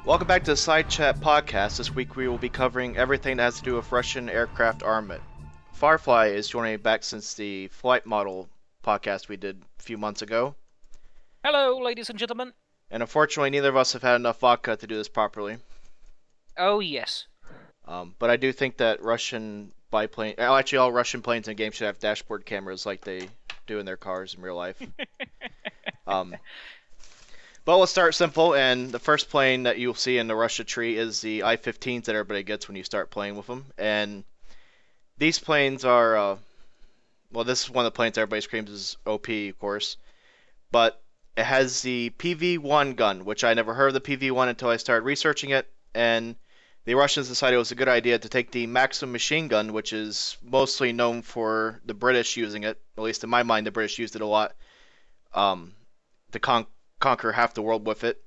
Welcome back to the Side Chat Podcast. This week we will be covering everything that has to do with Russian Aircraft Armament. Firefly is joining me back since the flight model podcast we did a few months ago. Hello, ladies and gentlemen. And unfortunately, neither of us have had enough vodka to do this properly. Oh, yes. But I do think that Russian biplane, actually all Russian planes in games should have dashboard cameras like they do in their cars in real life. Um, But let's start simple, and the first plane that you'll see in the Russia tree is the Ep.13s that everybody gets when you start playing with them. And these planes are, well, this is one of the planes everybody screams is OP, of course, but it has the PV-1 gun, which I never heard of the PV-1 until I started researching it, and the Russians decided it was a good idea to take the Maxim machine gun, which is mostly known for the British using it, at least in my mind the British used it a lot, to conquer half the world with it.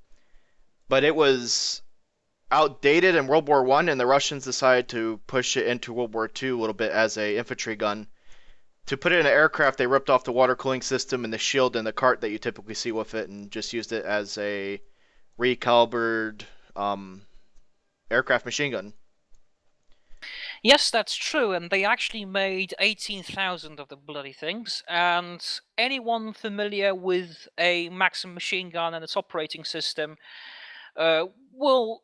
But it was outdated in World War One, and the Russians decided to push it into World War Two a little bit as a infantry gun. To put it in an aircraft, they ripped off the water cooling system and the shield and the cart that you typically see with it, and just used it as a recalibrated aircraft machine gun. Yes, that's true, and they actually made 18,000 of the bloody things, and anyone familiar with a Maxim machine gun and its operating system will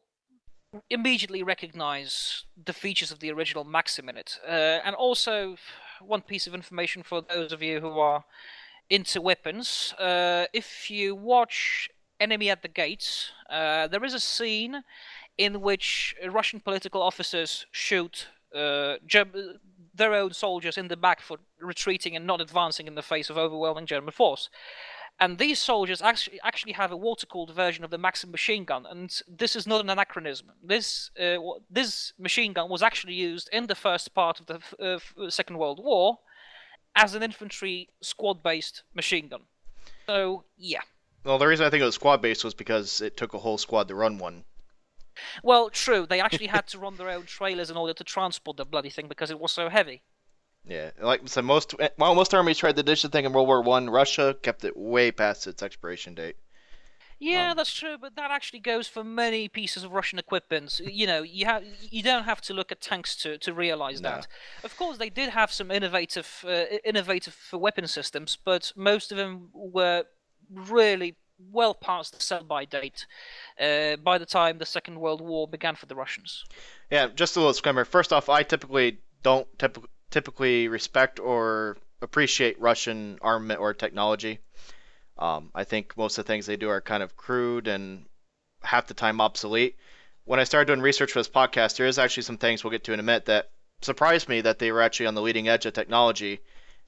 immediately recognize the features of the original Maxim in it. And also, one piece of information for those of you who are into weapons, if you watch Enemy at the Gates, there is a scene in which Russian political officers shoot their own soldiers in the back for retreating and not advancing in the face of overwhelming German force. And these soldiers actually have a water-cooled version of the Maxim machine gun, and this is not an anachronism. This machine gun was actually used in the first part of the Second World War as an infantry squad-based machine gun. So, yeah. Well, the reason I think it was squad based was because it took a whole squad to run one. Well, true. They actually had to run their own trailers in order to transport the bloody thing because it was so heavy. Yeah, like I said, most armies tried to ditch the thing in World War One. Russia kept it way past its expiration date. Yeah, that's true, but that actually goes for many pieces of Russian equipment. You know, you don't have to look at tanks to realize No. that. Of course, they did have some innovative weapon systems, but most of them were really well past the sell-by date by the time the Second World War began for the Russians. Yeah, just a little disclaimer. First off, I typically don't typically respect or appreciate Russian armament or technology. I think most of the things they do are kind of crude and half the time obsolete. When I started doing research for this podcast, there is actually some things we'll get to in a minute that surprised me that they were actually on the leading edge of technology,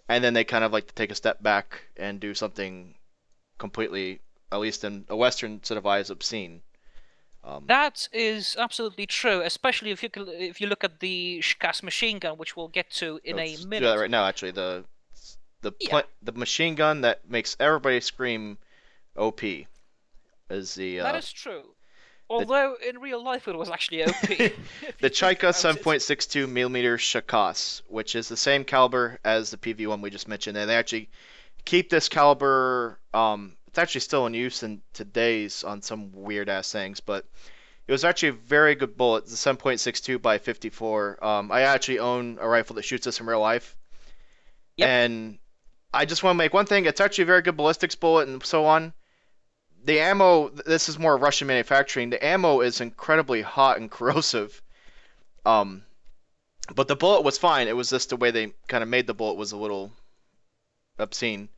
and then they kind of like to take a step back and do something completely, at least in a Western set of eyes, obscene. That is absolutely true, especially if you look at the Shkas machine gun, which we'll get to in a Let's do minute. that right now. Actually, Yeah. the machine gun that makes everybody scream OP is That is true. Although in real life it was actually OP. the Chaika About it. 7.62 millimeter Shakas, which is the same caliber as the PV1 we just mentioned, and they actually keep this caliber. It's actually still in use in today's on some weird ass things, but it was actually a very good bullet. The 7.62 by 54. I actually own a rifle that shoots this in real life, Yep. and I just want to make one thing. It's actually a very good ballistics bullet and so on. The ammo, this is more Russian manufacturing. The ammo is incredibly hot and corrosive. Um, but the bullet was fine. It was just the way they kind of made the bullet was a little obscene.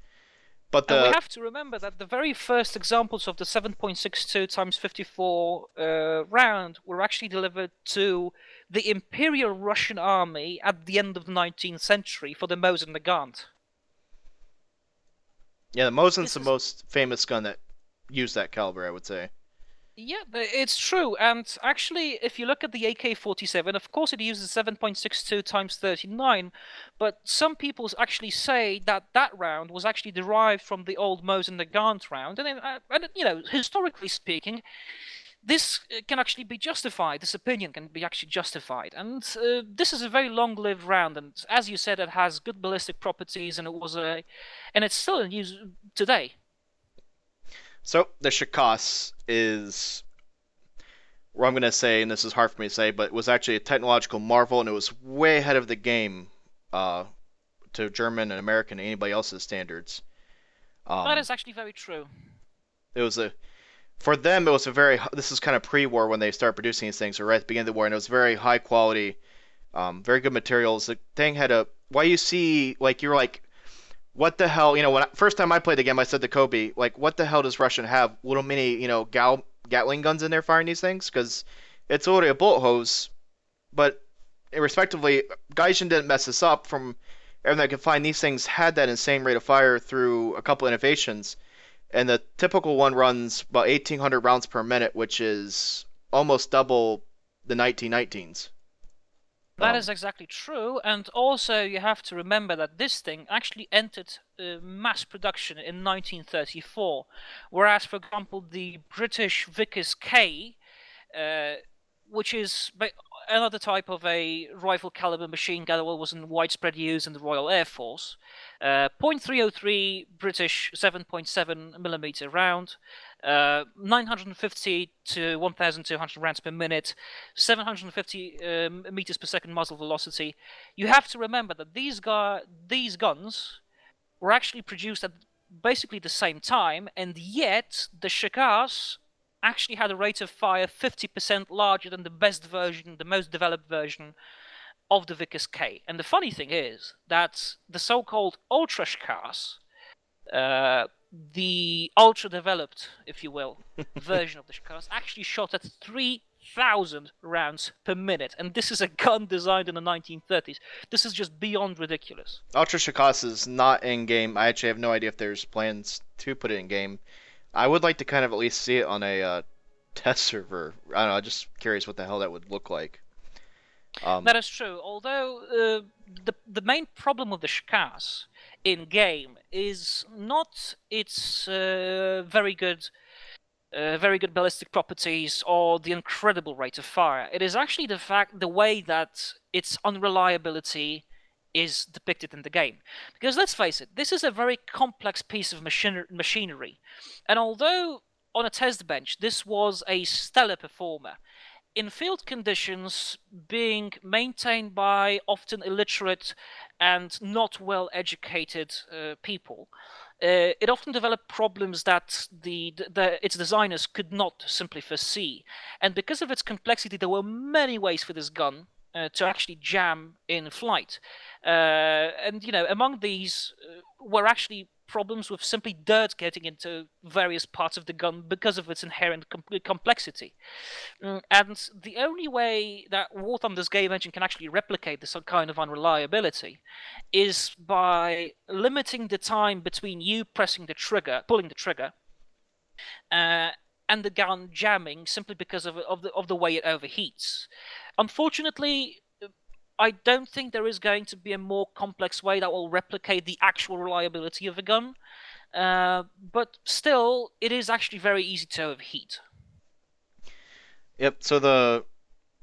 But And we the have to remember that the very first examples of the 7.62 times 54 round were actually delivered to the Imperial Russian Army at the end of the 19th century for the Mosin Nagant. yeah, the Mosin's This the is most famous gun that used that caliber, I would say. Yeah, it's true. And actually, if you look at the AK-47, of course it uses 7.62 times 39, but some people actually say that that round was actually derived from the old Mosin Nagant round. And you know, historically speaking, this can actually be justified. This opinion can be actually justified. And this is a very long-lived round, and as you said, it has good ballistic properties, and it's still in use today. So the Shakas is where I'm gonna say, and this is hard for me to say, but it was actually a technological marvel, and it was way ahead of the game uh, to German and American and anybody else's standards. That Um, is actually very true. it was a For them, it was a very. This is kind of pre-war when they started producing these things, or right at the beginning of the war, and it was very high quality, very good materials. The thing had a. Why you see like you're like, what the hell? First time I played the game, I said to Kobe, like, what the hell does Russian have little mini, Gatling guns in there firing these things? Because it's already a bullet hose, but respectively, Gaijin didn't mess this up. From everything I could find, these things had that insane rate of fire through a couple innovations, and the typical one runs about 1,800 rounds per minute, which is almost double the 1919s. That Um, is exactly true, and also you have to remember that this thing actually entered mass production in 1934, whereas, for example, the British Vickers K, uh, which is another type of a rifle caliber machine gun that was in widespread use in the Royal Air Force. .303 British 7.7mm round, 950 to 1,200 rounds per minute, 750 meters per second muzzle velocity. You have to remember that these guns were actually produced at basically the same time, and yet the Shakars actually had a rate of fire 50% larger than the best version, the most developed version of the Vickers K. And the funny thing is that the so-called Ultra Shakars, the ultra developed, if you will, version of the Shakars, actually shot at 3,000 rounds per minute. And this is a gun designed in the 1930s. This is just beyond ridiculous. Ultra Shikasa is not in game. I actually have no idea if there's plans to put it in game. I would like to kind of at least see it on a test server. I don't know. I'm just curious what the hell that would look like. That is true. Although the main problem with the Shkars in game is not its very good ballistic properties or the incredible rate of fire. It is actually the way that its unreliability is depicted in the game. Because let's face it, this is a very complex piece of machinery, and although on a test bench this was a stellar performer, in field conditions, being maintained by often illiterate and not well educated people, it often developed problems that its designers could not simply foresee. And because of its complexity, there were many ways for this gun to actually jam in flight. And among these were actually problems with simply dirt getting into various parts of the gun because of its inherent complexity. And the only way that War Thunder's game engine can actually replicate this kind of unreliability is by limiting the time between you pulling the trigger, and the gun jamming simply because of the way it overheats. Unfortunately, I don't think there is going to be a more complex way that will replicate the actual reliability of a gun. But still, it is actually very easy to overheat. Yep. So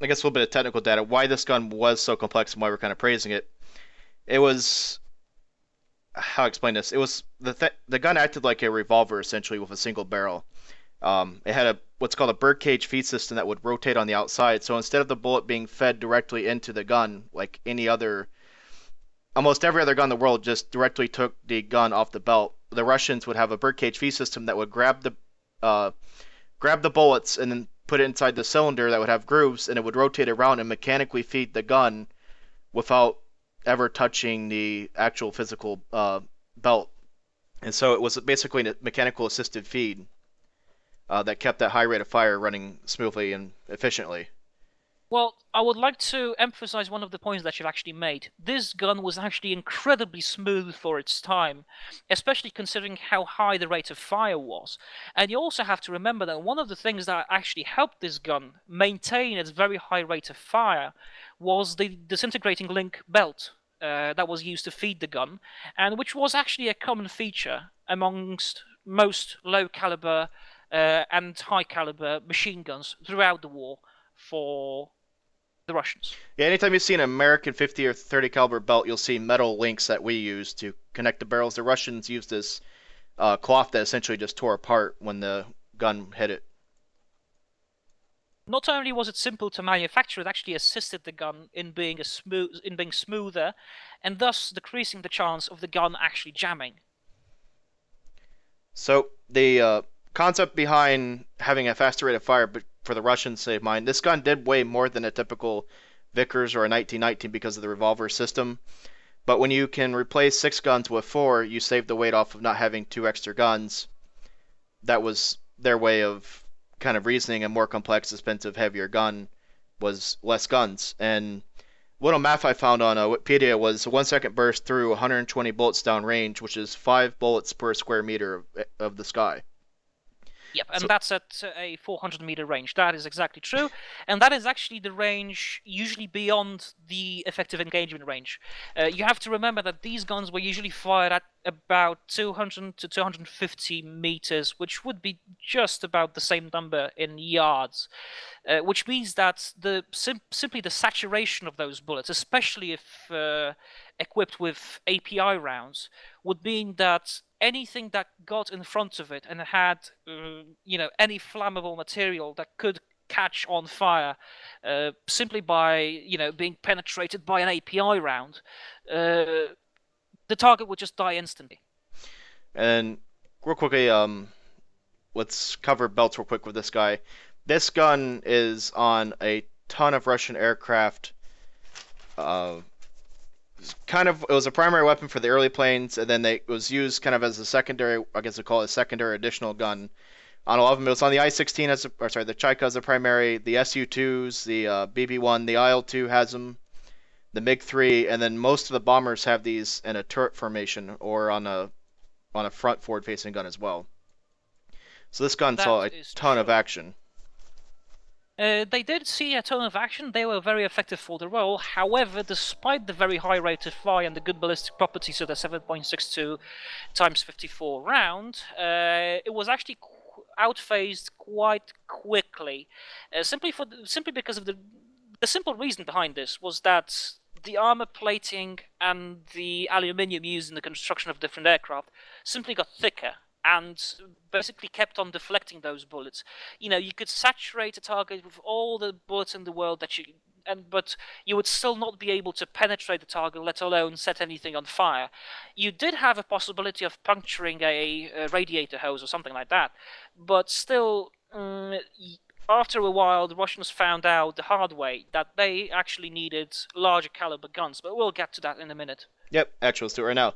I guess a little bit of technical data. Why this gun was so complex and why we're kind of praising it. It was how to explain this. It was the gun acted like a revolver essentially with a single barrel. It had what's called a birdcage feed system that would rotate on the outside. So instead of the bullet being fed directly into the gun, like almost every other gun in the world just directly took the gun off the belt. The Russians would have a birdcage feed system that would grab the bullets and then put it inside the cylinder that would have grooves, and it would rotate around and mechanically feed the gun without ever touching the actual physical belt. And so it was basically a mechanical assisted feed that kept that high rate of fire running smoothly and efficiently. Well, I would like to emphasize one of the points that you've actually made. This gun was actually incredibly smooth for its time, especially considering how high the rate of fire was. And you also have to remember that one of the things that actually helped this gun maintain its very high rate of fire was the disintegrating link belt that was used to feed the gun, and which was actually a common feature amongst most low caliber and high caliber machine guns throughout the war for the Russians. Yeah, anytime you see an American 50 or 30 caliber belt, you'll see metal links that we use to connect the barrels. The Russians used this cloth that essentially just tore apart when the gun hit it. Not only was it simple to manufacture, it actually assisted the gun in being smoother, and thus decreasing the chance of the gun actually jamming. So the concept behind having a faster rate of fire, but for the Russians save mine, this gun did weigh more than a typical Vickers or a 1919 because of the revolver system. But when you can replace 6 guns with 4, you save the weight off of not having 2 extra guns. That was their way of kind of reasoning. A more complex, expensive, heavier gun was less guns. And little math I found on Wikipedia was a 1 second burst through 120 bullets down range, which is 5 bullets per square meter of the sky. Yep, and that's at a 400-meter range. That is exactly true, and that is actually the range usually beyond the effective engagement range. You have to remember that these guns were usually fired at about 200 to 250 meters, which would be just about the same number in yards, which means that simply the saturation of those bullets, especially if equipped with API rounds, would mean that anything that got in front of it and had, any flammable material that could catch on fire simply by, being penetrated by an API round, the target would just die instantly. And real quickly, let's cover belts real quick with this guy. This gun is on a ton of Russian aircraft. It was a primary weapon for the early planes, and then it was used kind of as a secondary, I guess we call it a secondary additional gun on a lot of them. It was on the I-16 the Chaika as a primary, the Su-2s, the BB-1, the IL-2 has them, the MiG-3, and then most of the bombers have these in a turret formation or on a front forward-facing gun as well. So this gun saw a ton of action. They did see a ton of action. They were very effective for the role. However, despite the very high rate of fire and the good ballistic properties of the 7.62 times 54 round, it was actually outphased quite quickly. Simply because of the simple reason behind this was that the armor plating and the aluminium used in the construction of different aircraft simply got thicker and basically kept on deflecting those bullets. You could saturate a target with all the bullets in the world but you would still not be able to penetrate the target, let alone set anything on fire. You did have a possibility of puncturing a radiator hose or something like that, but still, after a while, the Russians found out the hard way that they actually needed larger caliber guns, but we'll get to that in a minute. Yep, actually, let's do it right now.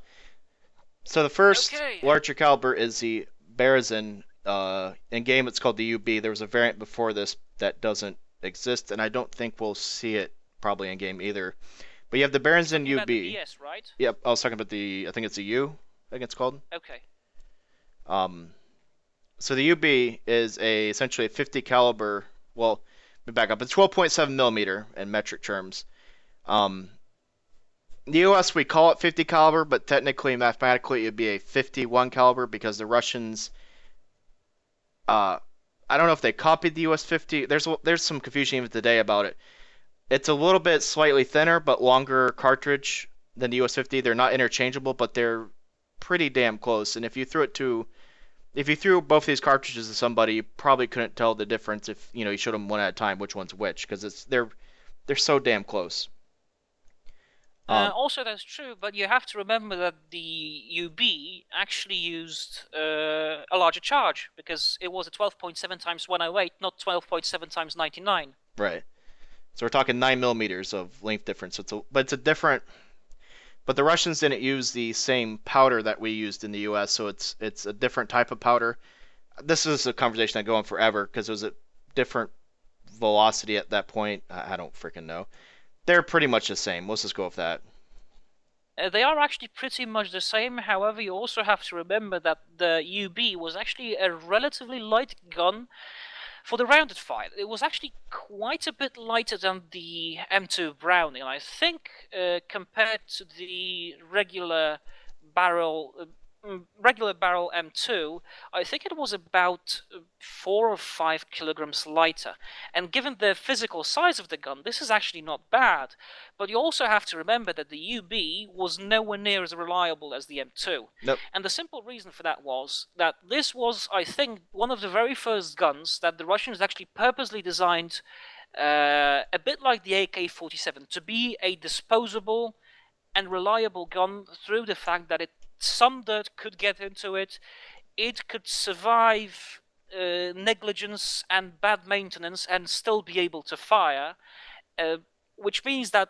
So the first larger caliber is the Berezin. In game, it's called the UB. There was a variant before this that doesn't exist, and I don't think we'll see it probably in game either. But you have the Berezin UB. The BS, right? Yep, I was talking about I think it's the U. I think it's called. Okay. So the UB is essentially a 50 caliber. Well, let me back up. It's 12.7 millimeter in metric terms. In the US, we call it 50 caliber, but technically, mathematically, it'd be a 51 caliber because the Russians, I don't know if they copied the US 50. There's some confusion even today about it. It's a little bit slightly thinner, but longer cartridge than the US 50. They're not interchangeable, but they're pretty damn close. And if you threw both these cartridges to somebody, you probably couldn't tell the difference if you showed them one at a time which one's which, because they're so damn close. Also, that's true, but you have to remember that the UB actually used a larger charge because it was a 12.7 times 108, not 12.7 times 99. Right. So we're talking 9 millimeters of length difference. But the Russians didn't use the same powder that we used in the U.S., so it's a different type of powder. This is a conversation that go on forever because it was a different velocity at that point. I don't freaking know. They're pretty much the same. Let's just go with that. They are actually pretty much the same. However, you also have to remember that the UB was actually a relatively light gun for the rounded fire. It was actually quite a bit lighter than the M2 Browning. I think compared to the regular barrel, regular barrel M2, I think it was about 4 or 5 kilograms lighter. And given the physical size of the gun, this is actually not bad. But you also have to remember that the UB was nowhere near as reliable as the M2. Nope. And the simple reason for that was that this was, I think, one of the very first guns that the Russians actually purposely designed, a bit like the AK-47, to be a disposable and reliable gun through the fact that some dirt could get into it, it could survive negligence and bad maintenance and still be able to fire, which means that,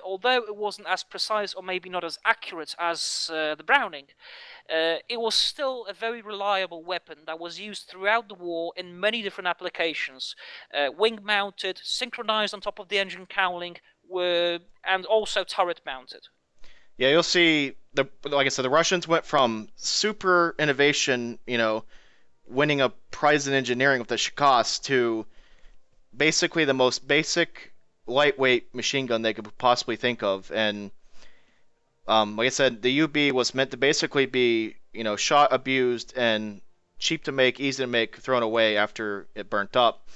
although it wasn't as precise or maybe not as accurate as the Browning, it was still a very reliable weapon that was used throughout the war in many different applications, wing mounted, synchronized on top of the engine cowling, and also turret mounted. Yeah, you'll see like I said, the Russians went from super innovation, winning a prize in engineering with the Shikos to basically the most basic lightweight machine gun they could possibly think of. And like I said, the UB was meant to basically be, shot, abused, and cheap to make, easy to make, thrown away after it burnt up.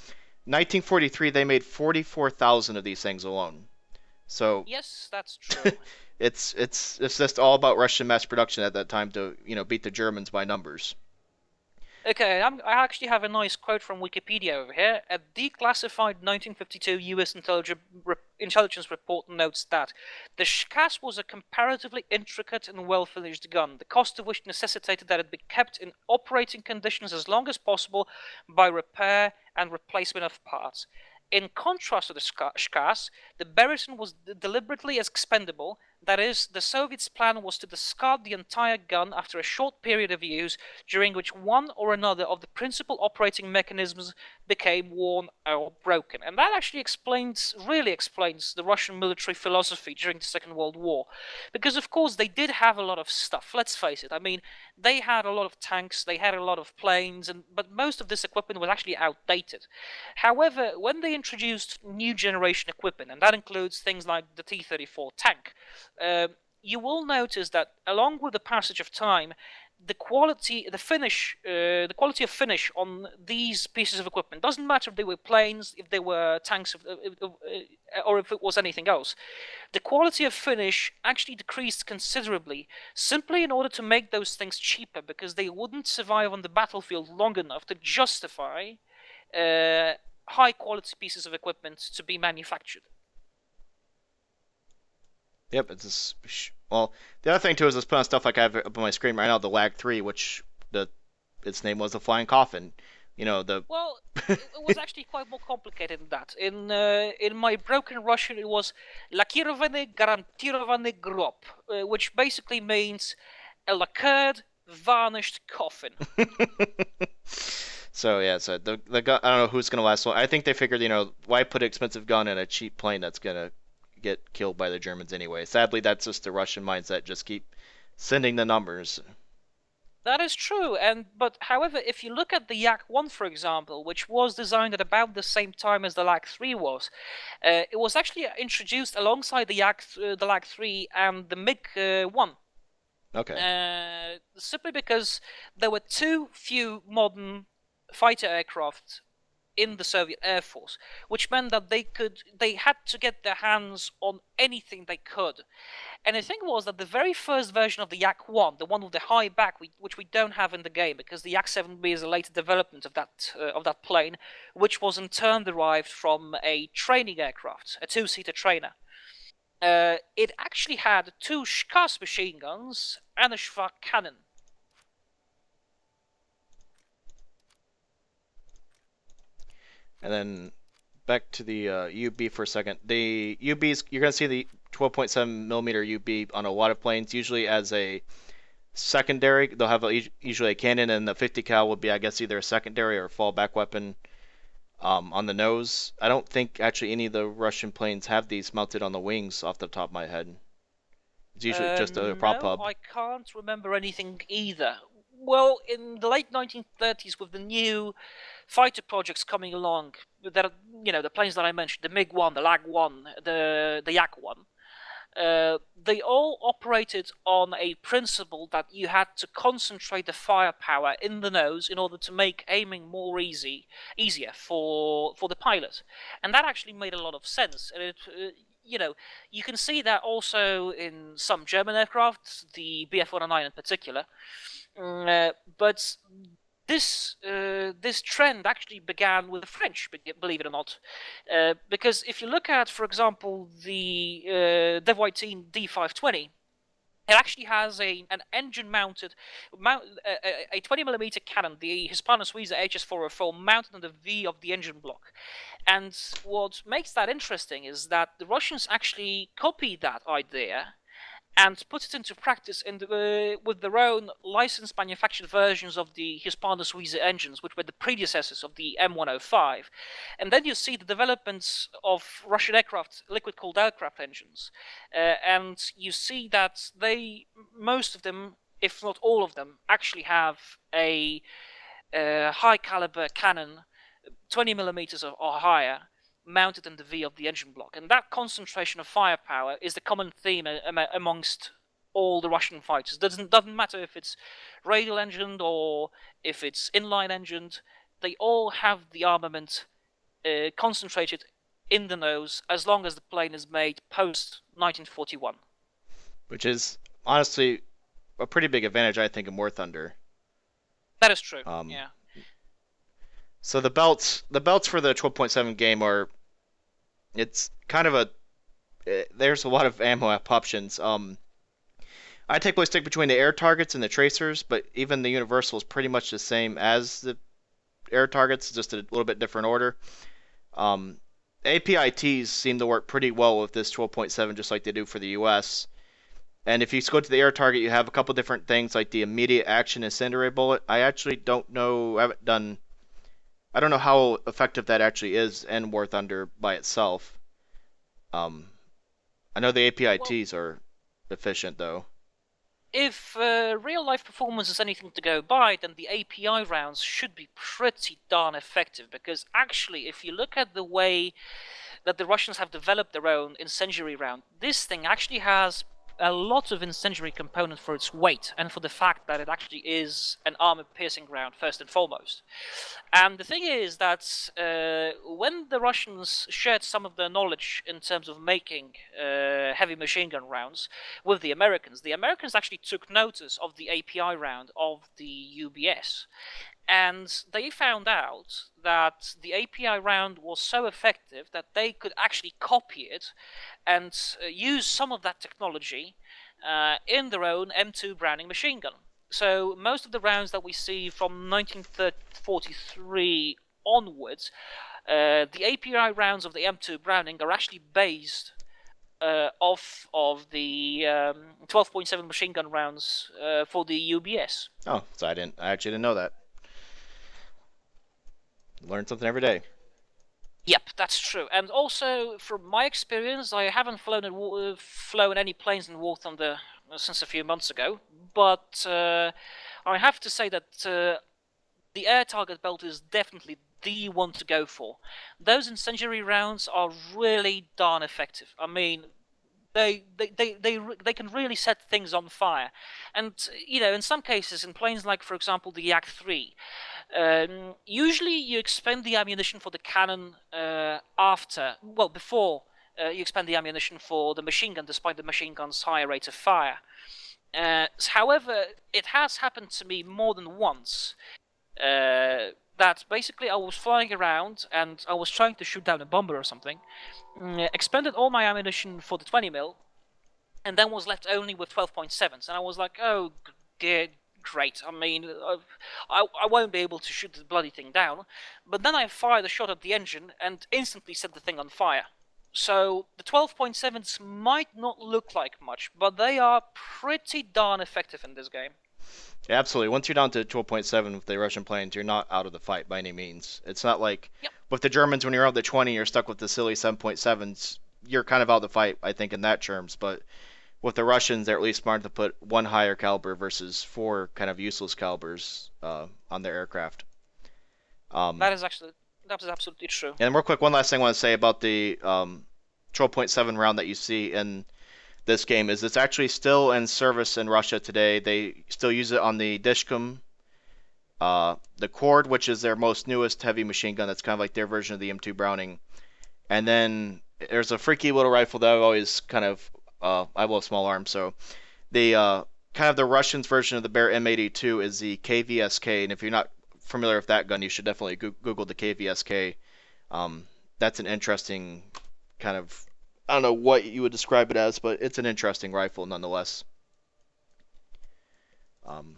1943, they made 44,000 of these things alone. So yes, that's true. it's just all about Russian mass production at that time to beat the Germans by numbers. Okay, I actually have a nice quote from Wikipedia over here. A declassified 1952 U.S. intelligence report notes that the Shkas was a comparatively intricate and well-finished gun, the cost of which necessitated that it be kept in operating conditions as long as possible by repair and replacement of parts. In contrast to the Shkas, the Beryton was deliberately expendable. That is, the Soviets' plan was to discard the entire gun after a short period of use, during which one or another of the principal operating mechanisms became worn or broken. And that actually really explains the Russian military philosophy during the Second World War. Because, of course, they did have a lot of stuff, let's face it. I mean, they had a lot of tanks, they had a lot of planes, but most of this equipment was actually outdated. However, when they introduced new generation equipment, and that includes things like the T-34 tank, you will notice that along with the passage of time, the quality of finish on these pieces of equipment doesn't matter if they were planes, if they were tanks, or if it was anything else. The quality of finish actually decreased considerably, simply in order to make those things cheaper, because they wouldn't survive on the battlefield long enough to justify high quality pieces of equipment to be manufactured. Yep, it's well. The other thing too is let's put on stuff like I have up on my screen right now, the Lag 3, which its name was the Flying Coffin. Well, it was actually quite more complicated than that. In my broken Russian, it was Lakirovanный гарантированный гроб, which basically means a lacquered, varnished coffin. So yeah, so the gun, I don't know who's gonna last long. I think they figured, why put an expensive gun in a cheap plane that's gonna get killed by the Germans anyway. Sadly, that's just the Russian mindset. Just keep sending the numbers. That is true, but however, if you look at the Yak-1, for example, which was designed at about the same time as the Lag-3 was, it was actually introduced alongside the Lag-3 and the MiG-1. Okay. Simply because there were too few modern fighter aircraft in the Soviet Air Force, which meant that they had to get their hands on anything they could. And the thing was that the very first version of the Yak-1, the one with the high back, which we don't have in the game, because the Yak-7B is a later development of that plane, which was in turn derived from a training aircraft, a two-seater trainer. It actually had two Shkas machine guns and a Shvak cannon. And then back to the UB for a second. The UBs, you're going to see the 12.7 millimeter UB on a lot of planes, usually as a secondary. They'll have usually a cannon, and the 50 cal would be, I guess, either a secondary or a fallback weapon on the nose. I don't think actually any of the Russian planes have these mounted on the wings off the top of my head. It's usually just a prop hub. No, I can't remember anything either. Well, in the late 1930s, with the new fighter projects coming along, that the planes that I mentioned, the MiG-1, the Lag-1, the Yak-1, they all operated on a principle that you had to concentrate the firepower in the nose in order to make aiming more easier for the pilot, and that actually made a lot of sense. And it, you can see that also in some German aircraft, the Bf-109 in particular. But this trend actually began with the French, believe it or not, because if you look at, for example, the Ep.13 D520, it actually has an engine-mounted, a 20mm cannon, the Hispano-Suiza HS-404, mounted on the V of the engine block. And what makes that interesting is that the Russians actually copied that idea and put it into practice with their own licensed manufactured versions of the Hispano-Suiza engines, which were the predecessors of the M105. And then you see the developments of Russian liquid-cooled aircraft engines. And you see that most of them, if not all of them, actually have a high-caliber cannon, 20mm or higher, mounted in the V of the engine block. And that concentration of firepower is the common theme amongst all the Russian fighters. Doesn't matter if it's radial engined or if it's inline engined, they all have the armament concentrated in the nose as long as the plane is made post 1941. Which is honestly a pretty big advantage, I think, in War Thunder. That is true. Yeah. So the belts for the 12.7 game are, it's kind of there's a lot of ammo options. I typically stick between the air targets and the tracers, but even the universal is pretty much the same as the air targets, just a little bit different order. APITs seem to work pretty well with this 12.7, just like they do for the US. And if you go to the air target, you have a couple different things like the immediate action incendiary bullet. I actually don't know, I don't know how effective that actually is in War Thunder by itself. I know the APITs are efficient though. If real life performance is anything to go by, then the API rounds should be pretty darn effective, because actually, if you look at the way that the Russians have developed their own incendiary round, this thing actually has a lot of incendiary component for its weight and for the fact that it actually is an armor-piercing round first and foremost. And the thing is that when the Russians shared some of their knowledge in terms of making heavy machine gun rounds with the Americans actually took notice of the API round of the UBS. And they found out that the API round was so effective that they could actually copy it and use some of that technology in their own M2 Browning machine gun. So most of the rounds that we see from 1943 onwards, the API rounds of the M2 Browning are actually based off of the 12.7 machine gun rounds for the UBS. Oh, so I actually didn't know that. Learn something every day. Yep, that's true. And also, from my experience, I haven't flown any planes in War Thunder since a few months ago, but I have to say that the air target belt is definitely the one to go for. Those incendiary rounds are really darn effective. I mean, they can really set things on fire, and in some cases, in planes like, for example, the Yak-3, usually you expend the ammunition for the cannon before you expend the ammunition for the machine gun, despite the machine gun's higher rate of fire. However, it has happened to me more than once that basically I was flying around and I was trying to shoot down a bomber or something, expended all my ammunition for the 20mm, and then was left only with 12.7s, and I was like, oh, great. I mean, I won't be able to shoot the bloody thing down. But then I fired a shot at the engine and instantly set the thing on fire. So the 12.7s might not look like much, but they are pretty darn effective in this game. Yeah, absolutely. Once you're down to 12.7 with the Russian planes, you're not out of the fight by any means. It's not like with the Germans, when you're out the 20, you're stuck with the silly 7.7s. You're kind of out of the fight, I think, in that terms. But with the Russians, they're at least smart to put one higher caliber versus four kind of useless calibers on their aircraft. That is absolutely true. And real quick, one last thing I want to say about the 12.7 round that you see in this game is it's actually still in service in Russia today. They still use it on the Dishkum, the Cord, which is their most newest heavy machine gun. That's kind of like their version of the M2 Browning. And then there's a freaky little rifle that I've always kind of I love small arms, so the kind of the Russians version of the Bear M82 is the KVSK, and if you're not familiar with that gun, you should definitely Google the KVSK. That's an interesting kind of, I don't know what you would describe it as, but it's an interesting rifle nonetheless.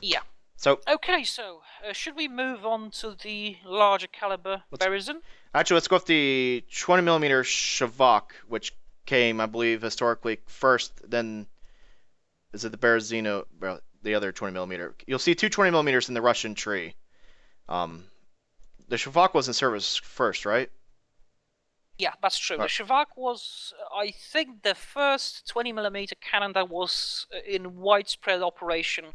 Yeah. So Okay, so should we move on to the larger caliber Berezin? actually, let's go with the 20 millimeter Shavak, which came, I believe, historically first. Then is it the Berezino, the other 20 millimeter? You'll see two 20 millimeters in the Russian tree. The Shavak was in service first, right? Yeah, that's true. The Shavak was, I think, the first 20mm cannon that was in widespread operation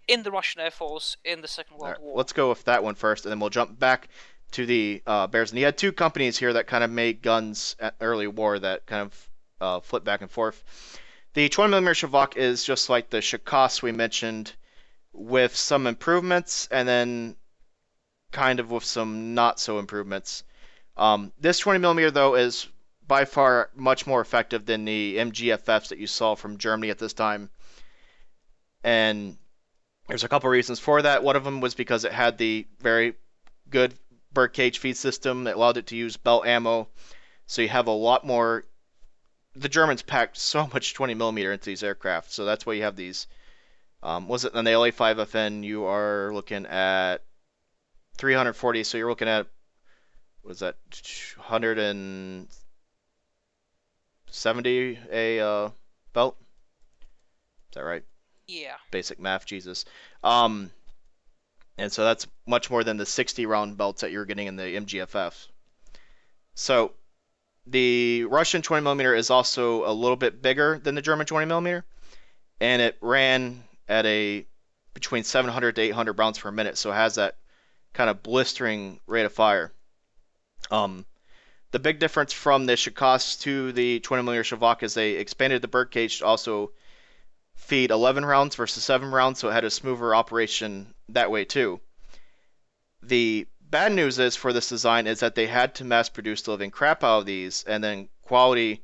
in the Russian Air Force in the Second World War. Let's go with that one first, and then we'll jump back to the Bears. And you had two companies here that kind of made guns at early war that kind of flip back and forth. The 20mm Shavak is just like the Shakas we mentioned, with some improvements, and then kind of with some not so improvements. This 20mm though is by far much more effective than the MGFFs that you saw from Germany at this time, and there's a couple reasons for that. One of them was because it had the very good birdcage feed system that allowed it to use belt ammo, so you have a lot more. The Germans packed so much 20mm into these aircraft, so that's why you have these. Was it on the LA5FN? You are looking at 340, so you're looking at, was that 170 a belt? Is that right? Yeah. Basic math, Jesus. And so that's much more than the 60 round belts that you're getting in the MGFF. So the Russian 20mm is also a little bit bigger than the German 20mm, and it ran at a between 700 to 800 rounds per minute, so it has that kind of blistering rate of fire. The big difference from the Shakas to the 20mm Shavak is they expanded the birdcage to also feed 11 rounds versus 7 rounds, so it had a smoother operation that way too. The bad news is for this design is that they had to mass produce the living crap out of these, and then quality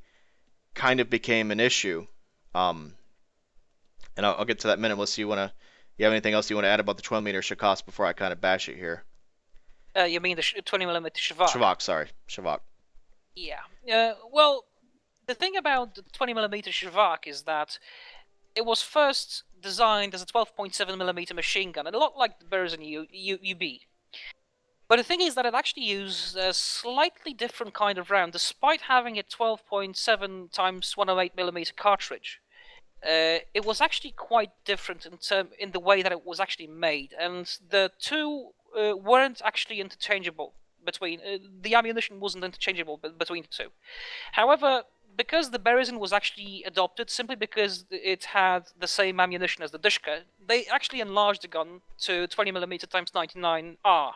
kind of became an issue. And I'll get to that in a minute unless you have anything else you want to add about the 20mm Shakas before I kind of bash it here. You mean the 20mm Shavak? Shavak, sorry. Shavak. Yeah. Well, the thing about the 20mm Shavak is that it was first designed as a 12.7mm machine gun, a lot like the Berezin UB. But the thing is that it actually used a slightly different kind of round, despite having a 12.7 times 108mm cartridge. It was actually quite different in the way that it was actually made, and the two weren't actually interchangeable between. The ammunition wasn't interchangeable between the two. However, because the Berezin was actually adopted simply because it had the same ammunition as the Dushka, they actually enlarged the gun to 20mm times 99R,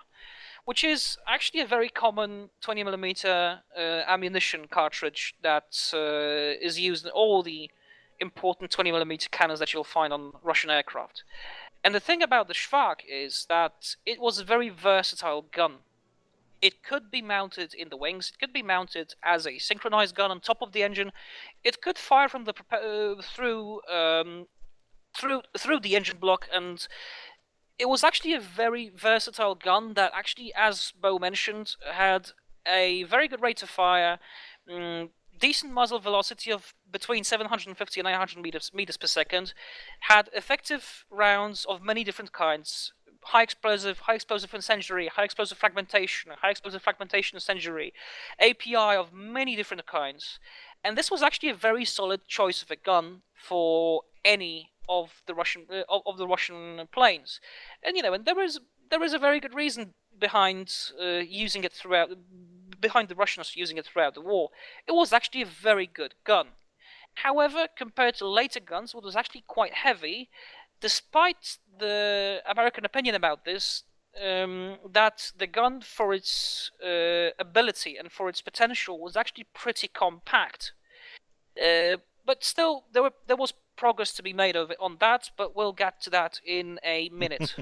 which is actually a very common 20mm ammunition cartridge that is used in all the important 20mm cannons that you'll find on Russian aircraft. And the thing about the Shvak is that it was a very versatile gun. It could be mounted in the wings. It could be mounted as a synchronized gun on top of the engine. It could fire from the through the engine block, and it was actually a very versatile gun that actually, as Bo mentioned, had a very good rate of fire, decent muzzle velocity of between 750 and 900 meters per second, had effective rounds of many different kinds. High explosive incendiary, high explosive fragmentation incendiary, API of many different kinds. And this was actually a very solid choice of a gun for any of the Russian planes. And and there is a very good reason behind using it throughout, behind the Russians using it throughout the war. It was actually a very good gun. However, compared to later guns, it was actually quite heavy, despite the American opinion about this, that the gun, for its ability and for its potential, was actually pretty compact. but still, there was progress to be made on that, but we'll get to that in a minute.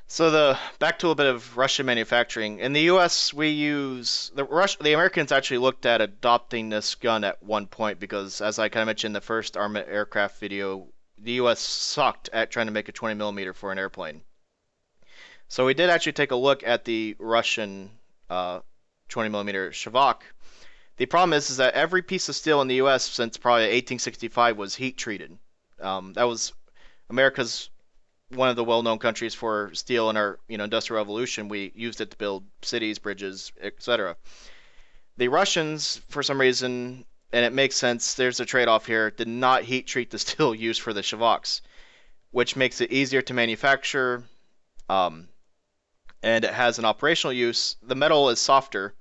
So back to a bit of Russian manufacturing. In the U.S., we use the Americans actually looked at adopting this gun at one point because, as I kind of mentioned in the first armament aircraft video, the U.S. sucked at trying to make a 20 millimeter for an airplane. So we did actually take a look at the Russian 20 millimeter Shavak. The problem is that every piece of steel in the U.S. since probably 1865 was heat treated. That was America's one of the well-known countries for steel in our industrial revolution. We used it to build cities, bridges, etc. The Russians, for some reason, and it makes sense, there's a trade-off here, did not heat treat the steel used for the Shavaks, which makes it easier to manufacture, um, and it has an operational use. The metal is softer,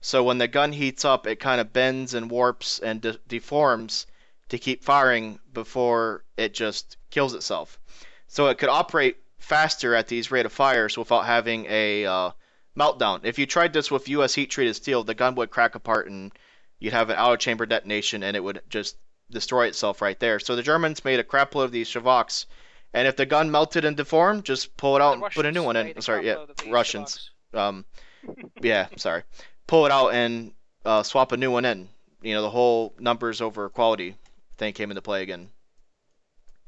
so when the gun heats up, it kind of bends and warps and deforms to keep firing before it just kills itself. So it could operate faster at these rate of fires without having a meltdown. If you tried this with U.S. heat treated steel, the gun would crack apart and you'd have an out of chamber detonation and it would just destroy itself right there. So the Germans made a crapload of these Shavaks, and if the gun melted and deformed, just pull it out The and put a new Russians one in. made a Sorry, yeah, crapload of these Russians. Shavaks. Yeah, sorry. Pull it out and swap a new one in. The whole numbers over quality thing came into play again.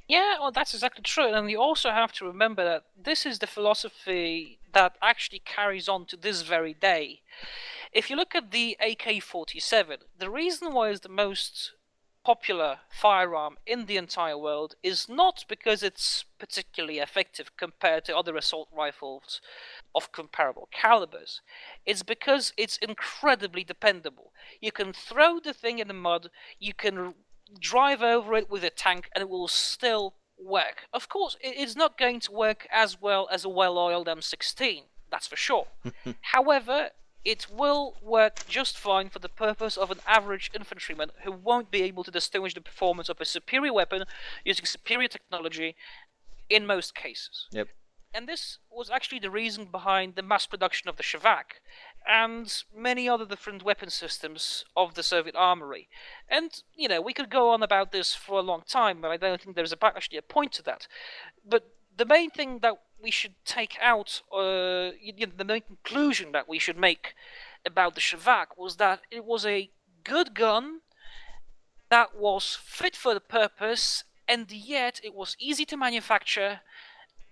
Yeah, well, that's exactly true. And you also have to remember that this is the philosophy that actually carries on to this very day. If you look at the AK-47, the reason why it's the most popular firearm in the entire world is not because it's particularly effective compared to other assault rifles of comparable calibers. It's because it's incredibly dependable. You can throw the thing in the mud, you can drive over it with a tank, and it will still work. Of course, it's not going to work as well as a well-oiled M16, that's for sure. However, it will work just fine for the purpose of an average infantryman who won't be able to distinguish the performance of a superior weapon using superior technology in most cases. Yep. And this was actually the reason behind the mass production of the Shavak and many other different weapon systems of the Soviet armory. And, we could go on about this for a long time, but I don't think there's actually a point to that. But the main thing that we should take out, the main conclusion that we should make about the Shavak was that it was a good gun that was fit for the purpose, and yet it was easy to manufacture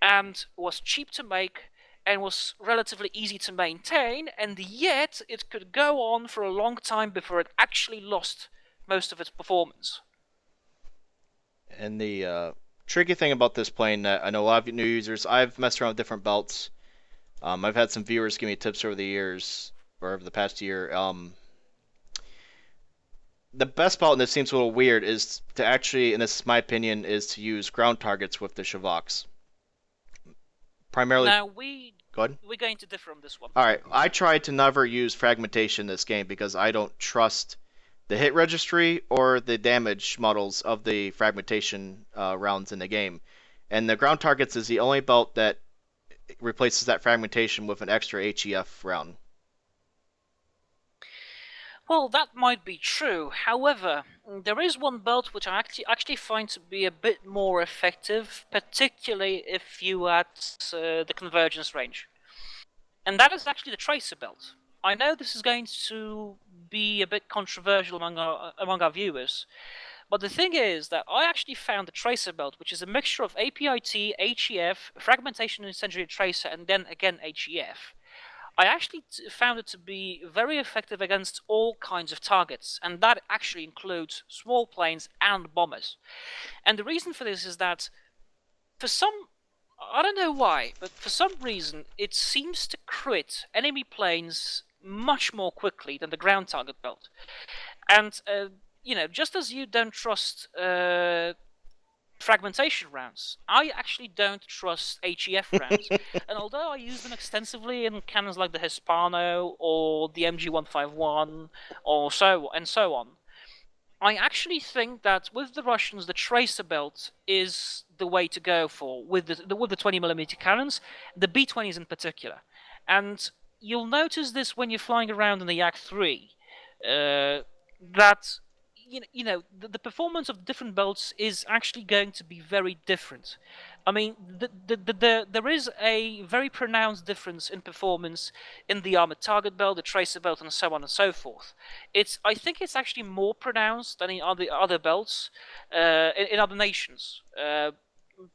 and was cheap to make and was relatively easy to maintain, and yet it could go on for a long time before it actually lost most of its performance. And the tricky thing about this plane that I know a lot of new users, I've messed around with different belts. I've had some viewers give me tips over the years, or over the past year. The best belt, and this seems a little weird, is to actually, and this is my opinion, is to use ground targets with the Shavaks. Primarily. Now we're going to differ on this one. All right, I try to never use fragmentation in this game because I don't trust the hit registry or the damage models of the fragmentation rounds in the game. And the ground targets is the only belt that replaces that fragmentation with an extra HEF round. Well, that might be true. However, there is one belt which I actually find to be a bit more effective, particularly if you add the convergence range. And that is actually the tracer belt. I know this is going to be a bit controversial among our viewers, but the thing is that I actually found the tracer belt, which is a mixture of APIT, HEF, fragmentation incendiary tracer, and then again HEF. I actually found it to be very effective against all kinds of targets, and that actually includes small planes and bombers. And the reason for this is that I don't know why, but for some reason it seems to crit enemy planes much more quickly than the ground target belt. And, just as you don't trust fragmentation rounds, I actually don't trust HEF rounds. And although I use them extensively in cannons like the Hispano or the MG151 or so on, I actually think that with the Russians, the tracer belt is the way to go for with the 20mm cannons, the B-20s in particular. And you'll notice this when you're flying around in the Yak-3, that the performance of different belts is actually going to be very different. I mean, there is a very pronounced difference in performance in the armored target belt, the tracer belt, and so on and so forth. I think it's actually more pronounced than in other belts in other nations.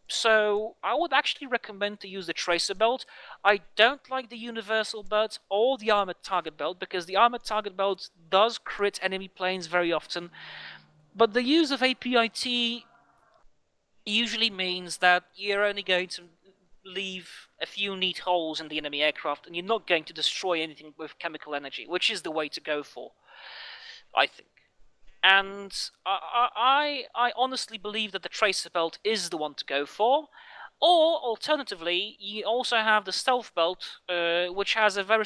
So I would actually recommend to use the tracer belt. I don't like the universal belt or the armored target belt because the armored target belt does crit enemy planes very often, but the use of APIT usually means that you're only going to leave a few neat holes in the enemy aircraft and you're not going to destroy anything with chemical energy, which is the way to go for, I think. And I honestly believe that the tracer belt is the one to go for. Or alternatively, you also have the stealth belt, which has a very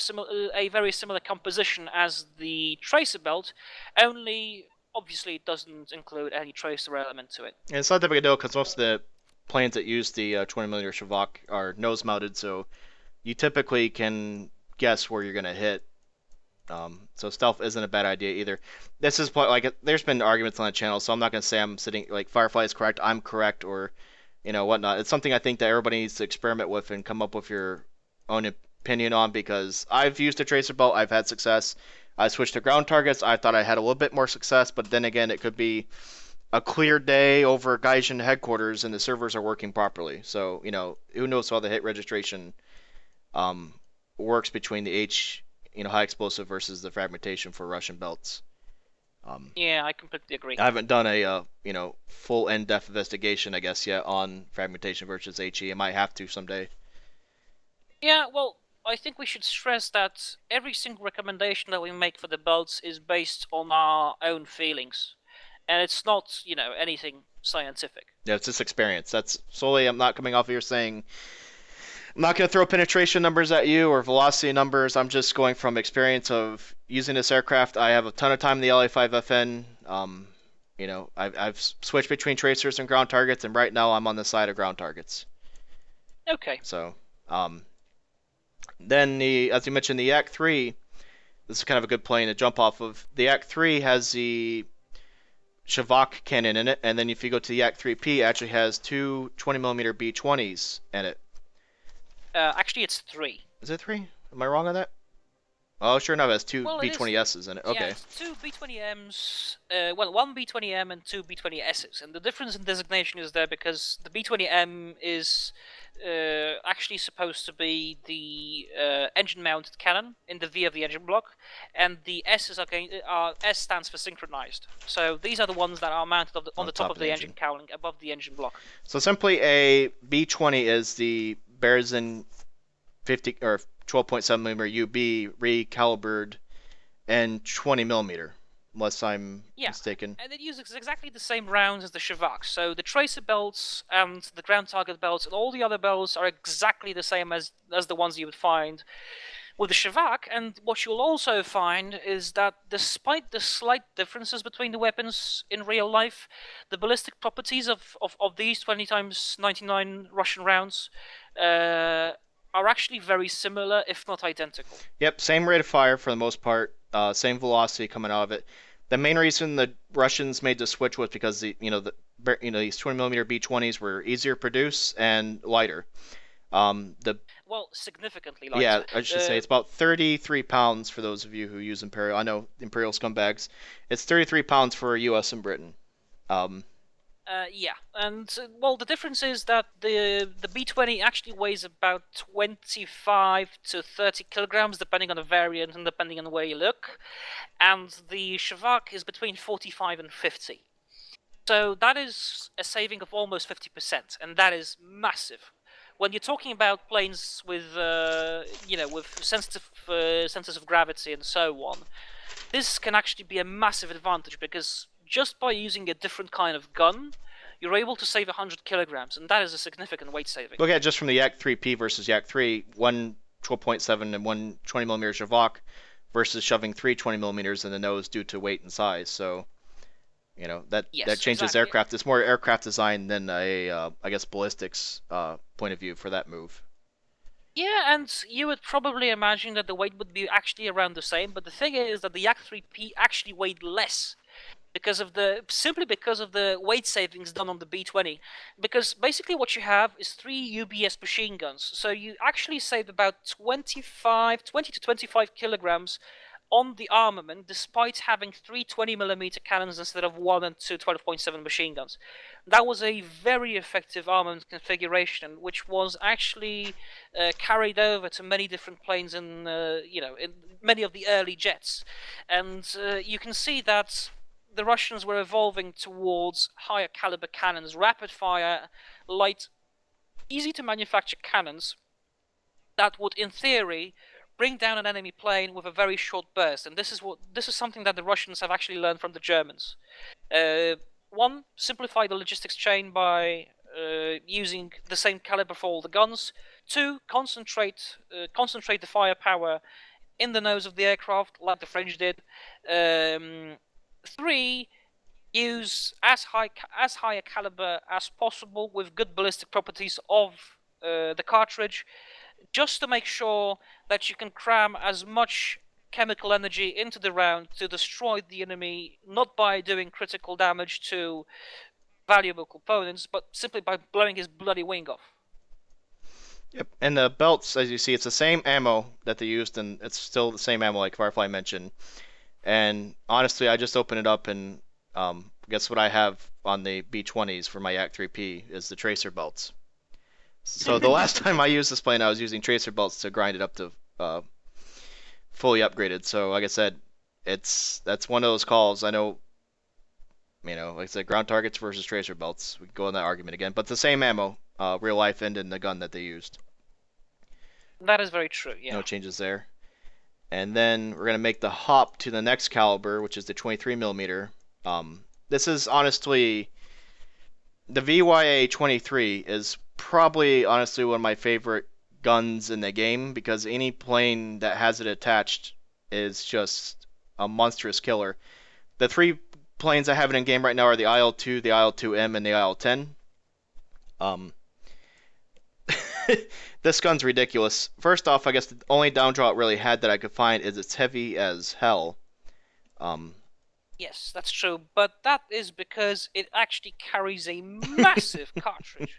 similar composition as the tracer belt, only obviously it doesn't include any tracer element to it. And it's not that big a deal because most of the planes that use the 20mm Shavak are nose mounted, so you typically can guess where you're gonna hit. So stealth isn't a bad idea either. This is like there's been arguments on the channel, so I'm not gonna say I'm sitting like Firefly is correct, I'm correct, or whatnot. It's something I think that everybody needs to experiment with and come up with your own opinion on because I've used a tracer belt, I've had success. I switched to ground targets, I thought I had a little bit more success, but then again, it could be a clear day over Gaijin headquarters and the servers are working properly. So who knows how the hit registration um, works between the high explosive versus the fragmentation for Russian belts. Yeah, I completely agree. I haven't done a full in-depth investigation, I guess, yet on fragmentation versus HE. I might have to someday. Yeah, well, I think we should stress that every single recommendation that we make for the belts is based on our own feelings, and it's not anything scientific. Yeah, it's just experience. That's solely. I'm not coming off here saying I'm not going to throw penetration numbers at you or velocity numbers. I'm just going from experience of using this aircraft. I have a ton of time in the LA5FN. I've switched between tracers and ground targets, and right now I'm on the side of ground targets. Okay. So, then as you mentioned, the Yak-3. This is kind of a good plane to jump off of. The Yak-3 has the Shavak cannon in it, and then if you go to the Yak-3P, it actually has two 20mm B-20s in it. Actually, it's 3. Is it 3? Am I wrong on that? Oh, sure enough, it has two B-20Ss in it. Okay. Yeah, it's 2 B-20Ms, one B-20M and 2 B-20Ss. And the difference in designation is there because the B-20M is actually supposed to be the engine-mounted cannon in the V of the engine block, and the S's S stands for synchronized. So these are the ones that are mounted on the top of the engine cowling above the engine block. So simply a B-20 is the Berzin 50 or 12.7mm UB recalibrated and 20mm, unless I'm mistaken. And it uses exactly the same rounds as the Shavak. So the tracer belts and the ground target belts and all the other belts are exactly the same as the ones you would find with the Shavak. And what you'll also find is that despite the slight differences between the weapons in real life, the ballistic properties of these 20 times 99 Russian rounds are actually very similar, if not identical. Yep, same rate of fire for the most part, same velocity coming out of it. The main reason the Russians made the switch was because these 20mm B-20s were easier to produce and lighter. Significantly lighter. Yeah, I should say it's about 33 pounds for those of you who use Imperial. I know Imperial scumbags. It's 33 pounds for US and Britain. Yeah, and the difference is that the B-20 actually weighs about 25 to 30 kilograms, depending on the variant and depending on where you look, and the Shavak is between 45 and 50. So that is a saving of almost 50%, and that is massive. When you're talking about planes with with sensitive centers of gravity and so on, this can actually be a massive advantage because just by using a different kind of gun, you're able to save 100 kilograms, and that is a significant weight saving. Look at just from the Yak-3P versus Yak-3, one 12.7 and one 20mm Shavak versus shoving three 20mm in the nose due to weight and size. So, that changes exactly. Aircraft. It's more aircraft design than I guess ballistics point of view for that move. Yeah, and you would probably imagine that the weight would be actually around the same, but the thing is that the Yak-3P actually weighed less simply because of the weight savings done on the B-20. Because basically what you have is 3 UBS machine guns, so you actually save about 20 to 25 kilograms on the armament, despite having 3 20mm cannons instead of 1 and 2 12.7 machine guns. That was a very effective armament configuration, which was actually carried over to many different planes in many of the early jets. And you can see that the Russians were evolving towards higher caliber cannons, rapid fire, light, easy to manufacture cannons that would, in theory, bring down an enemy plane with a very short burst. And this is something that the Russians have actually learned from the Germans. One, simplify the logistics chain by using the same caliber for all the guns. Two, concentrate the firepower in the nose of the aircraft, like the French did. Three, use as high a caliber as possible with good ballistic properties of the cartridge, just to make sure that you can cram as much chemical energy into the round to destroy the enemy, not by doing critical damage to valuable components, but simply by blowing his bloody wing off. Yep. And the belts, as you see, it's the same ammo that they used, and it's still the same ammo like Firefly mentioned. And honestly, I just opened it up, and guess what I have on the B-20s for my Yak-3P is the tracer belts. So the last time I used this plane, I was using tracer belts to grind it up to fully upgraded. So like I said, that's one of those calls. I know, like I said, ground targets versus tracer belts. We can go in that argument again, but the same ammo, real life end in the gun that they used. That is very true. Yeah. No changes there. And then we're gonna make the hop to the next caliber, which is the 23 millimeter. This is honestly the VYA 23 is probably honestly one of my favorite guns in the game because any plane that has it attached is just a monstrous killer. The three planes I have it in game right now are the IL-2, the IL-2M, and the IL-10. This gun's ridiculous. First off, I guess the only downdraw it really had that I could find is it's heavy as hell. Yes, that's true, but that is because it actually carries a massive cartridge.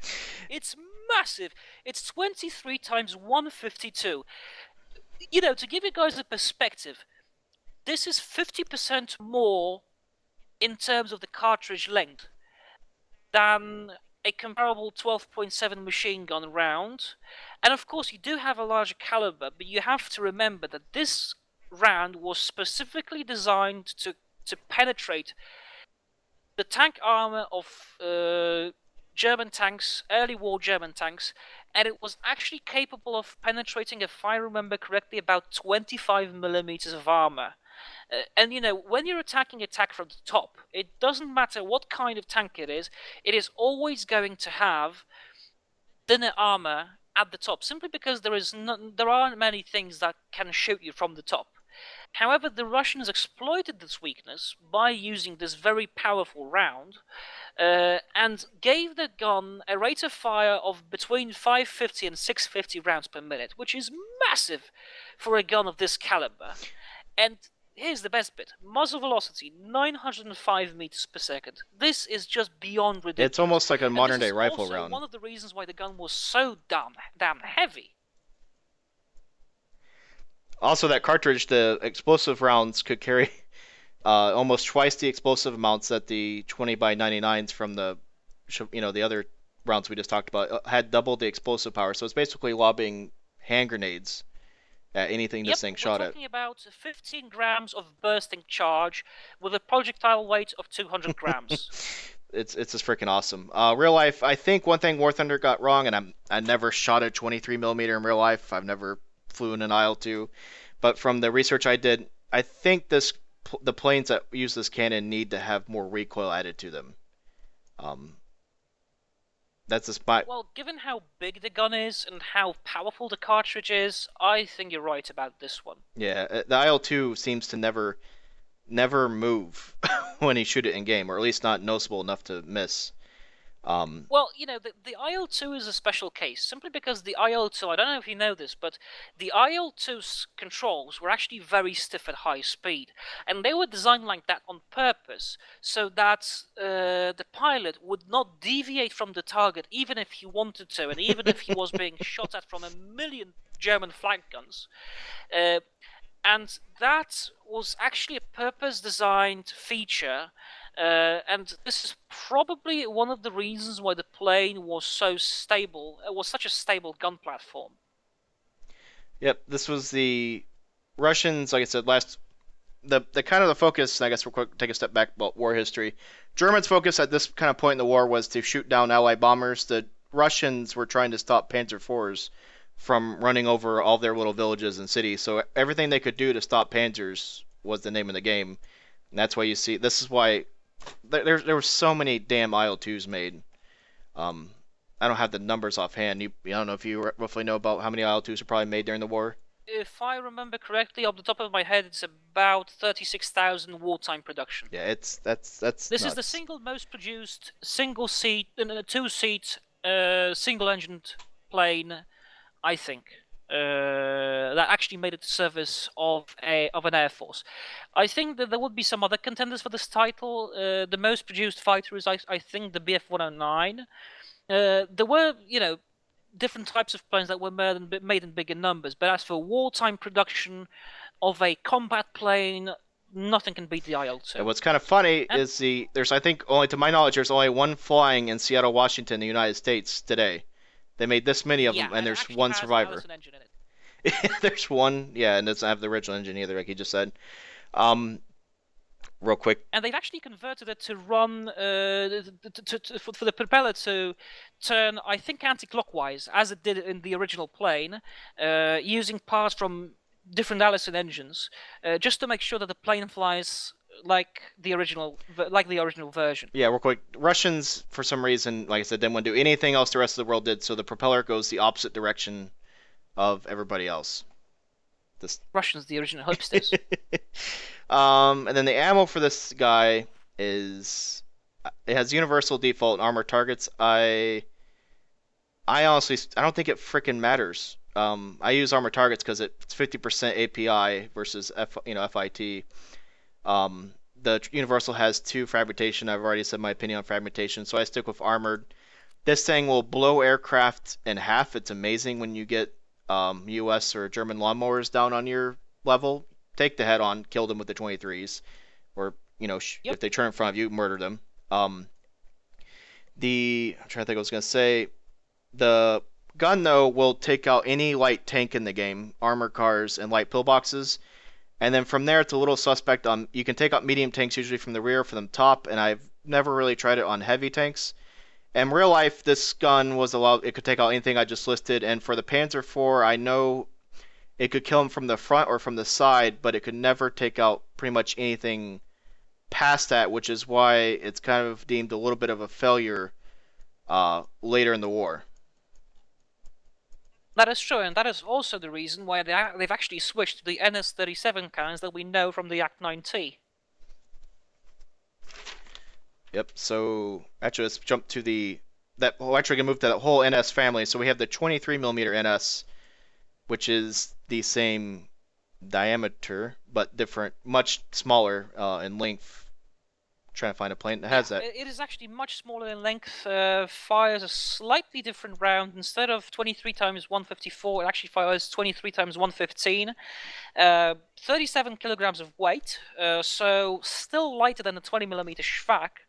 It's massive. It's 23 times 152. To give you guys a perspective, this is 50% more in terms of the cartridge length than a comparable 12.7 machine gun round. And of course, you do have a larger caliber, but you have to remember that this round was specifically designed to penetrate the tank armor of German tanks, early war German tanks, and it was actually capable of penetrating, if I remember correctly, about 25 millimeters of armor. And when you're attacking a tank from the top, it doesn't matter what kind of tank it is always going to have thinner armor at the top, simply because there aren't many things that can shoot you from the top. However, the Russians exploited this weakness by using this very powerful round and gave the gun a rate of fire of between 550 and 650 rounds per minute, which is massive for a gun of this caliber. And here's the best bit. Muzzle velocity, 905 meters per second. This is just beyond ridiculous. It's almost like a modern-day rifle round. One of the reasons why the gun was so damn heavy. Also, that cartridge, the explosive rounds could carry almost twice the explosive amounts that the 20x99s from the other rounds we just talked about had double the explosive power. So it's basically lobbing hand grenades at anything this thing shot at. We're talking about 15 grams of bursting charge with a projectile weight of 200 grams. It's just freaking awesome. Real life, I think one thing War Thunder got wrong, and I never shot a 23 millimeter in real life. I've never flew in an IL-2, but from the research I did, I think the planes that use this cannon need to have more recoil added to them. That's a spot. Well, given how big the gun is and how powerful the cartridge is, I think you're right about this one. Yeah, the IL-2 seems to never move when you shoot it in game, or at least not noticeable enough to miss. Well, the IL-2 is a special case, simply because the IL-2, I don't know if you know this, but the IL-2's controls were actually very stiff at high speed, and they were designed like that on purpose, so that the pilot would not deviate from the target even if he wanted to, and even if he was being shot at from a million German flank guns. And that was actually a purpose-designed feature, and this is probably one of the reasons why the plane was so stable. It was such a stable gun platform. Yep, this was the Russians, like I said, the kind of the focus, I guess we'll take a step back about war history. Germans' focus at this kind of point in the war was to shoot down Allied bombers. The Russians were trying to stop Panzer IVs from running over all their little villages and cities. So everything they could do to stop Panzers was the name of the game. And that's why you see, this is why there were so many damn IL-2s made. Um, I don't have the numbers offhand. I don't know if you roughly know about how many IL-2s were probably made during the war. If I remember correctly, off the top of my head, it's about 36,000 wartime production. Yeah, that's This nuts. is the single most produced single-seat, two-seat, single-engined plane, I think, that actually made it to service of an air force. I think that there would be some other contenders for this title. The most produced fighter is, I think, the Bf-109. There were, different types of planes that were made in bigger numbers, but as for wartime production of a combat plane, nothing can beat the IL-2. And what's kind of funny is there's, I think, only to my knowledge, there's only one flying in Seattle, Washington, the United States today. They made this many of them, and there's one survivor. There's one, yeah, and it doesn't have the original engine either, like you just said. Real quick. And they've actually converted it to run for the propeller to turn, I think, anti-clockwise, as it did in the original plane, using parts from different Allison engines, just to make sure that the plane flies like the original version. Yeah, real quick. Russians, for some reason, like I said, didn't want to do anything else the rest of the world did, so the propeller goes the opposite direction of everybody else. Russians, the original hipsters. And then the ammo for this guy is, it has universal default armor targets. I honestly, I don't think it freaking matters. I use armor targets because it's 50% API versus FIT. The universal has 2 fragmentation. I've already said my opinion on fragmentation, so I stick with armored. This thing will blow aircraft in half. It's amazing when you get U.S. or German lawnmowers down on your level. Take the head on, kill them with the 23s, or if they turn in front of you, murder them. I'm trying to think what I was gonna say. The gun though will take out any light tank in the game, armor cars, and light pillboxes. And then from there, it's a little suspect. You can take out medium tanks usually from the rear, from the top, and I've never really tried it on heavy tanks. In real life, this gun was allowed. It could take out anything I just listed. And for the Panzer IV, I know it could kill him from the front or from the side, but it could never take out pretty much anything past that, which is why it's kind of deemed a little bit of a failure later in the war. That is true, and that is also the reason why they've actually switched to the NS-37 cannons that we know from the Yak-9T. Yep, so actually let's jump to actually gonna move to that whole NS family. So we have the 23mm NS, which is the same diameter but different, much smaller in length. Trying to find a plane that has that. It is actually much smaller in length. Fires a slightly different round. Instead of 23 times 154, it actually fires 23 times 115. 37 kilograms of weight, so still lighter than the 20mm Schwach.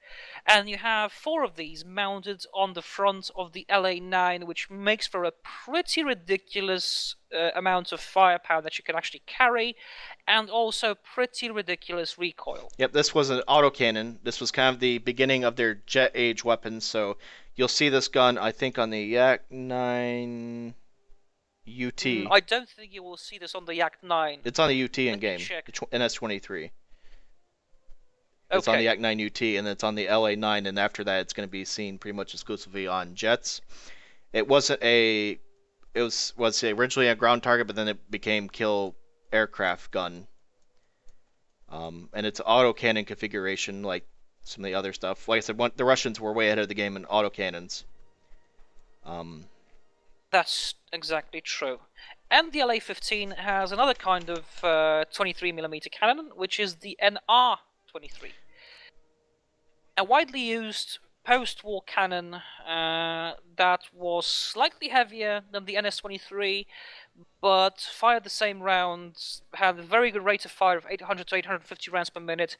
And you have 4 of these mounted on the front of the LA-9, which makes for a pretty ridiculous amount of firepower that you can actually carry, and also pretty ridiculous recoil. Yep, this was an autocannon. This was kind of the beginning of their jet age weapons, so you'll see this gun, I think, on the Yak-9 UT. I don't think you will see this on the Yak-9. It's on the UT in-game, NS-23. It's on the Yak-9 UT, and it's on the LA-9, and after that, it's going to be seen pretty much exclusively on jets. It was originally a ground target, but then it became kill aircraft gun. And it's autocannon configuration. Like, some of the other stuff. Like I said, the Russians were way ahead of the game in autocannons. Um, That's exactly true. And the LA-15 has another kind of 23mm cannon, which is the NR-23. A widely used post-war cannon that was slightly heavier than the NS-23, but fired the same rounds, had a very good rate of fire of 800 to 850 rounds per minute,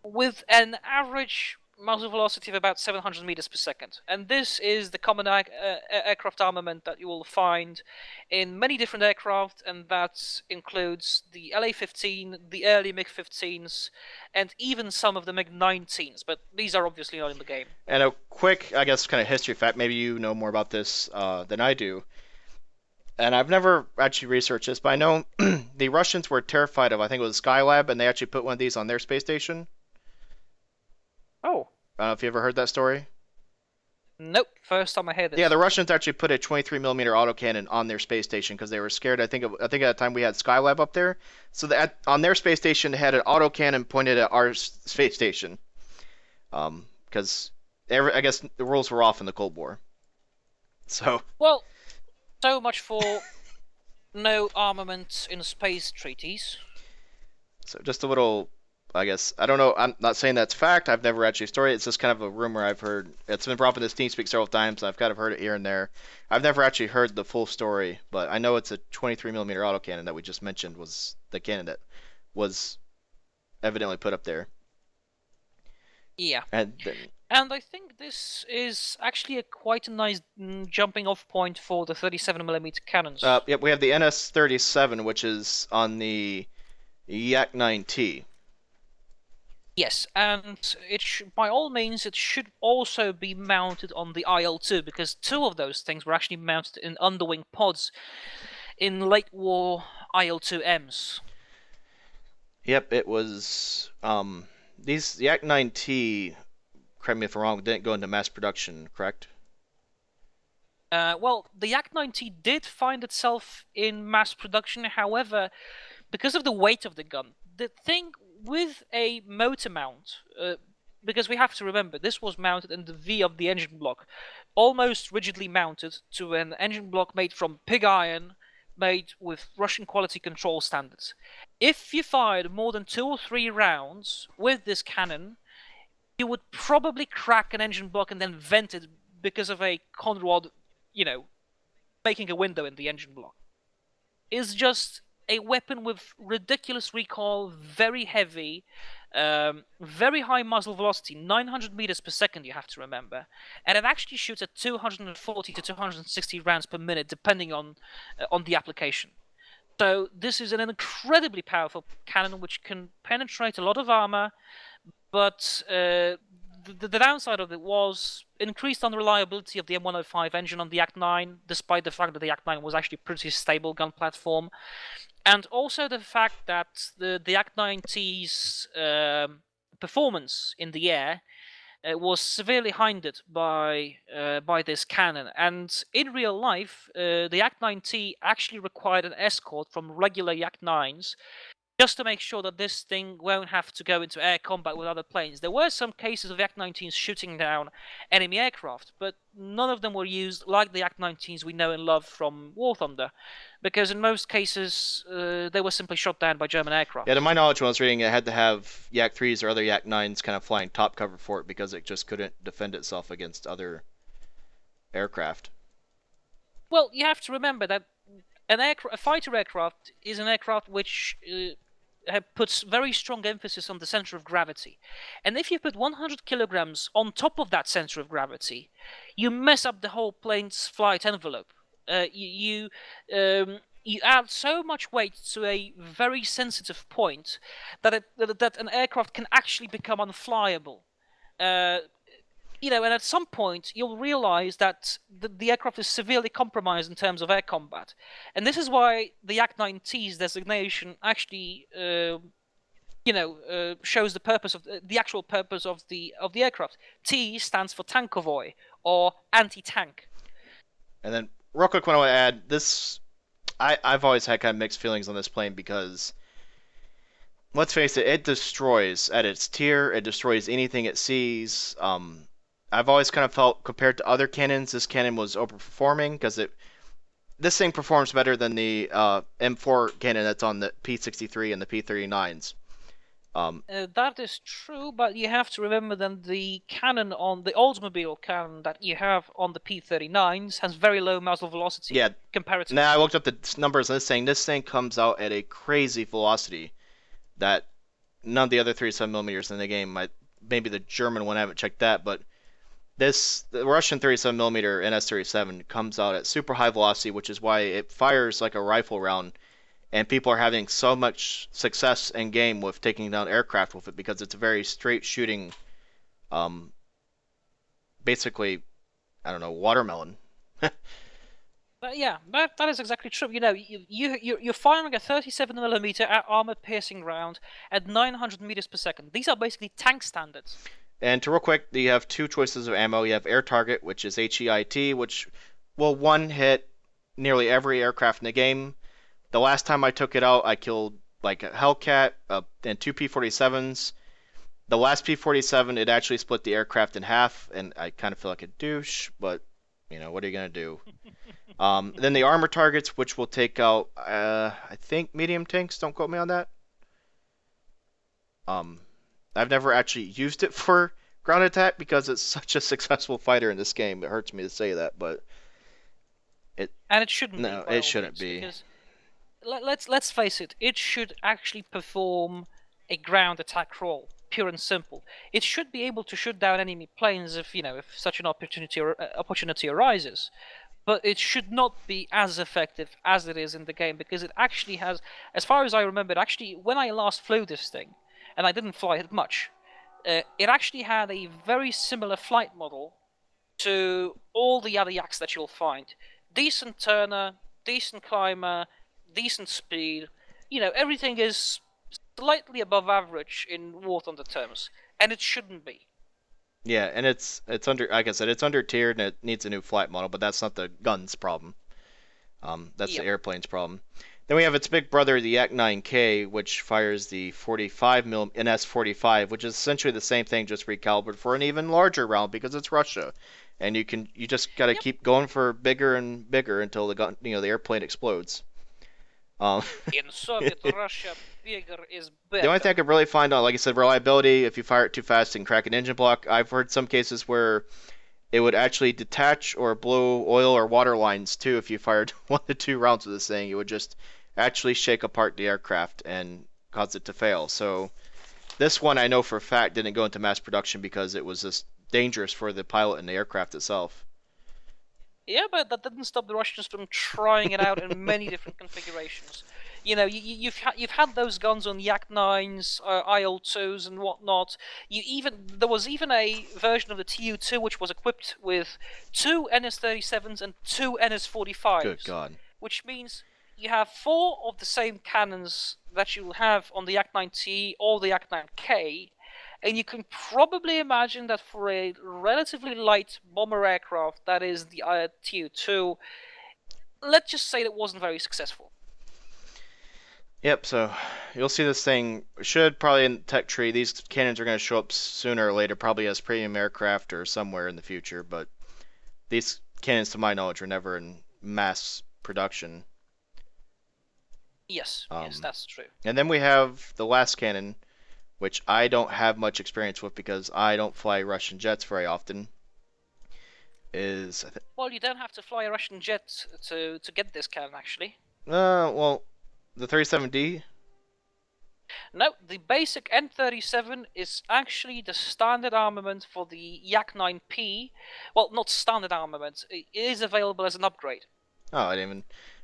with an average muzzle velocity of about 700 meters per second. And this is the common aircraft armament that you will find in many different aircraft, and that includes the LA-15, the early MiG-15s, and even some of the MiG-19s, but these are obviously not in the game. and a quick, I guess, kind of history fact. Maybe you know more about this than I do. And I've never actually researched this, but I know the Russians were terrified of, I think it was Skylab, and they actually put one of these on their space station. Oh. I don't know if you ever heard that story. Nope, first time I hear this. Yeah, the Russians actually put a 23mm autocannon on their space station because they were scared. I think at the time we had Skylab up there, so that on their space station they had an autocannon pointed at our space station. Because I guess the rules were off in the Cold War. So. Well, so much for no armament in space treaties. So just a little, I guess, I don't know, I'm not saying that's fact, I've never actually story, it's just kind of a rumor I've heard. It's been brought up in this TeamSpeak several times, I've kind of heard it here and there. I've never actually heard the full story, but I know it's a 23mm autocannon that we just mentioned was the cannon that was evidently put up there. Yeah. And I think this is actually quite a nice jumping off point for the 37mm cannons. Yep, we have the NS-37, which is on the Yak-9T. Yes, and by all means, it should also be mounted on the IL-2, because two of those things were actually mounted in underwing pods in late war IL-2Ms. Yep, it was, these Yak-9T, correct me if I'm wrong, didn't go into mass production, correct? Well, the Yak-9T did find itself in mass production, however, because of the weight of the gun, the thing with a motor mount, because we have to remember, this was mounted in the V of the engine block, almost rigidly mounted to an engine block made from pig iron, made with Russian quality control standards. If you fired more than 2 or 3 rounds with this cannon, you would probably crack an engine block and then vent it because of a conrod, making a window in the engine block. It's just a weapon with ridiculous recoil, very heavy, very high muzzle velocity, 900 meters per second, you have to remember, and it actually shoots at 240 to 260 rounds per minute, depending on the application. So this is an incredibly powerful cannon which can penetrate a lot of armor, but the downside of it was increased unreliability of the M105 engine on the Yak-9, despite the fact that the Yak-9 was actually a pretty stable gun platform. And also the fact that the Yak-9T's performance in the air was severely hindered by this cannon. And in real life, the Yak-9T actually required an escort from regular Yak-9s just to make sure that this thing won't have to go into air combat with other planes. There were some cases of Yak-19s shooting down enemy aircraft, but none of them were used like the Yak-19s we know and love from War Thunder, because in most cases they were simply shot down by German aircraft. Yeah, to my knowledge, when I was reading, it had to have Yak-3s or other Yak-9s kind of flying top cover for it because it just couldn't defend itself against other aircraft. Well, you have to remember that a fighter aircraft is an aircraft which puts very strong emphasis on the center of gravity. And if you put 100 kilograms on top of that center of gravity, you mess up the whole plane's flight envelope. You add so much weight to a very sensitive point that that an aircraft can actually become unflyable. And at some point you'll realize that the aircraft is severely compromised in terms of air combat, and this is why the Yak-9T's designation actually, shows the purpose of the actual purpose of the aircraft. T stands for tank convoy or anti-tank. And then, real quick, what I want to add, I've always had kind of mixed feelings on this plane because let's face it, it destroys at its tier. It destroys anything it sees. I've always kind of felt compared to other cannons, this cannon was overperforming because this thing performs better than the M4 cannon that's on the P63 and the P39s. That is true, but you have to remember that the cannon on the Oldsmobile cannon that you have on the P39s has very low muzzle velocity. Yeah. Comparatively. Now I looked up the numbers on this thing comes out at a crazy velocity that none of the other 37mm in the game. Maybe the German one, I haven't checked that, but the Russian 37mm NS-37 comes out at super high velocity, which is why it fires like a rifle round, and people are having so much success in game with taking down aircraft with it because it's a very straight shooting, basically, I don't know, watermelon. Yeah, that is exactly true. You know, you're firing a 37mm armor-piercing round at 900 meters per second. These are basically tank standards. And to real quick, you have two choices of ammo. You have air target, which is HEIT, which will one hit nearly every aircraft in the game. The last time I took it out, I killed like a Hellcat and two P-47s. The last P-47, it actually split the aircraft in half, and I kind of feel like a douche, but you know, what are you gonna do? Then the armor targets, which will take out, I think medium tanks. Don't quote me on that. I've never actually used it for ground attack because it's such a successful fighter in this game. It hurts me to say that, but it shouldn't. No, be, it shouldn't be. Because let's face it, it should actually perform a ground attack role, pure and simple. It should be able to shoot down enemy planes if such an opportunity arises. But it should not be as effective as it is in the game because it actually has, as far as I remember, when I last flew this thing, and I didn't fly it much, it actually had a very similar flight model to all the other yaks that you'll find. Decent turner, decent climber, decent speed. Everything is slightly above average in War Thunder terms, and it shouldn't be. Yeah, and it's under, like I said, it's under tiered and it needs a new flight model, but that's not the gun's problem. That's the airplane's problem. Then we have its big brother, the Yak-9K, which fires the 45mm NS-45, which is essentially the same thing, just recalibrated for an even larger round because it's Russia, and you just got to keep going for bigger and bigger until the airplane explodes. In Soviet Russia, bigger is better. The only thing I could really find on, like I said, reliability, if you fire it too fast and crack an engine block, I've heard some cases where it would actually detach or blow oil or water lines too if you fired 1 to 2 rounds of this thing. It would just actually shake apart the aircraft and cause it to fail. So this one I know for a fact didn't go into mass production because it was just dangerous for the pilot and the aircraft itself. Yeah, but that didn't stop the Russians from trying it out in many different configurations. You've had those guns on Yak-9s, IL-2s, and whatnot. There was even a version of the Tu-2 which was equipped with 2 NS-37s and 2 NS-45s. Good God! Which means you have 4 of the same cannons that you'll have on the Yak-9T or the Yak-9K. And you can probably imagine that for a relatively light bomber aircraft, that is the Tu-2, let's just say it wasn't very successful. Yep, so you'll see this thing should probably in Tech Tree. These cannons are going to show up sooner or later, probably as premium aircraft or somewhere in the future, but these cannons, to my knowledge, were never in mass production. Yes, yes, that's true. And then we have the last cannon, which I don't have much experience with because I don't fly Russian jets very often. Well, you don't have to fly a Russian jet to get this cannon, actually. Well, the 37D? No, the basic N37 is actually the standard armament for the Yak-9P. Well, not standard armament. It is available as an upgrade. Oh,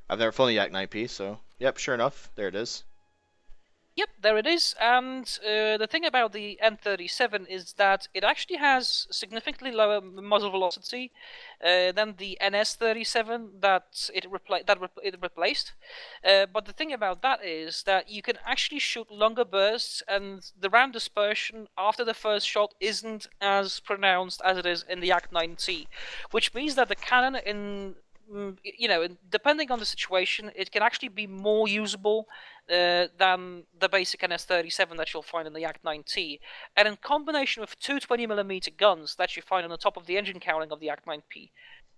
I've never flown the Yak-9P, so yep, sure enough, there it is. Yep, there it is, and the thing about the N37 is that it actually has significantly lower muzzle velocity than the NS37 that it replaced. But the thing about that is that you can actually shoot longer bursts, and the round dispersion after the first shot isn't as pronounced as it is in the Yak-9T, which means that the cannon in depending on the situation, it can actually be more usable than the basic NS-37 that you'll find in the Yak-9T. And in combination with two 20mm guns that you find on the top of the engine cowling of the Yak-9P,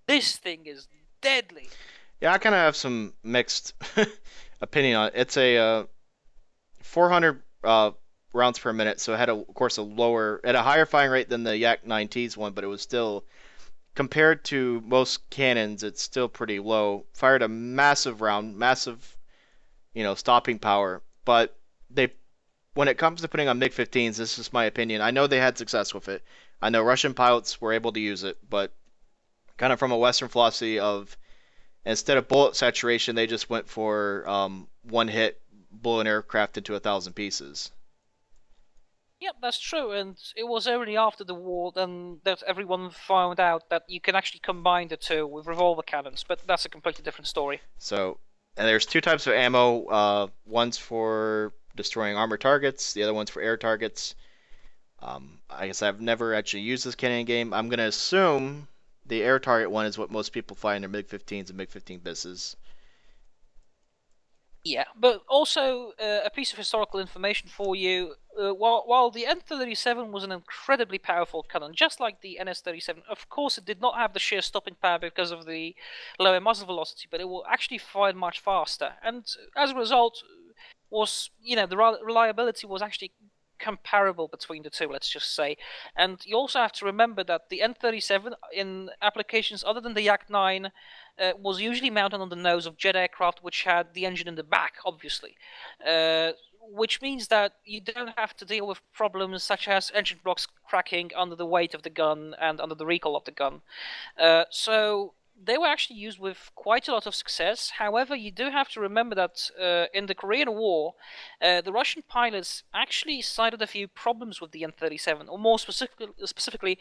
this thing is deadly. Yeah, I kind of have some mixed opinion on it. It's a 400 rounds per minute, so it had, of course, a higher firing rate than the Yak-9T's one, but it was still, compared to most cannons, it's still pretty low. Fired a massive round, massive, stopping power. But they, when it comes to putting on MiG-15s, this is my opinion. I know they had success with it. I know Russian pilots were able to use it, but kind of from a Western philosophy of, instead of bullet saturation, they just went for one hit, blow an aircraft into 1,000 pieces. Yep, that's true, and it was only after the war then that everyone found out that you can actually combine the two with revolver cannons, but that's a completely different story. So, and there's two types of ammo. One's for destroying armored targets. The other one's for air targets. I guess I've never actually used this cannon game. I'm gonna assume the air target one is what most people fly in their MiG-15s and MiG-15 bisses. Yeah, but also a piece of historical information for you. While the N-37 was an incredibly powerful cannon, just like the NS-37, of course it did not have the sheer stopping power because of the lower muzzle velocity, but it will actually fire much faster. And as a result, the reliability was actually comparable between the two, let's just say. And you also have to remember that the N-37, in applications other than the Yak-9, was usually mounted on the nose of jet aircraft, which had the engine in the back, obviously. Which means that you don't have to deal with problems such as engine blocks cracking under the weight of the gun and under the recoil of the gun. So they were actually used with quite a lot of success. However, you do have to remember that in the Korean War, the Russian pilots actually cited a few problems with the N-37, or more specifically,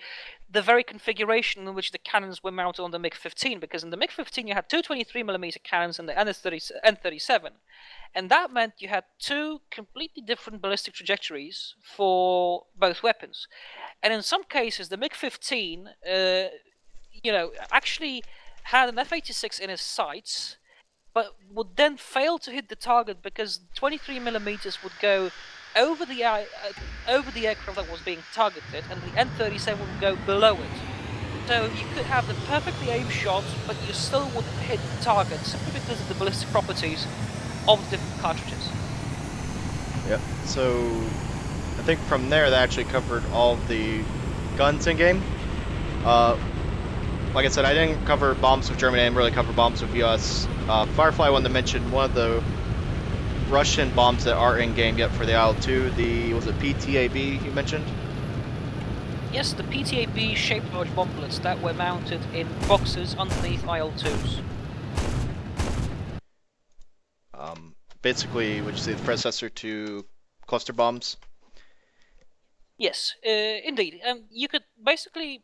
the very configuration in which the cannons were mounted on the MiG-15, because in the MiG-15 you had two 23mm cannons in the N-37, and that meant you had two completely different ballistic trajectories for both weapons. And in some cases, the MiG-15, actually had an F-86 in his sights, but would then fail to hit the target because 23mm would go over the aircraft that was being targeted, and the N-37 would go below it. So you could have the perfectly aimed shot, but you still wouldn't hit the target simply because of the ballistic properties of the different cartridges. Yep. So I think from there that actually covered all of the guns in game. Like I said, I didn't cover bombs with Germany. I didn't really cover bombs with US. Firefly wanted to mention one of the Russian bombs that are in game yet for the IL-2. Was it PTAB you mentioned? Yes, the PTAB shaped large bomb bullets that were mounted in boxes underneath IL-2s. Basically, would you say the predecessor to cluster bombs? Yes, indeed. You could basically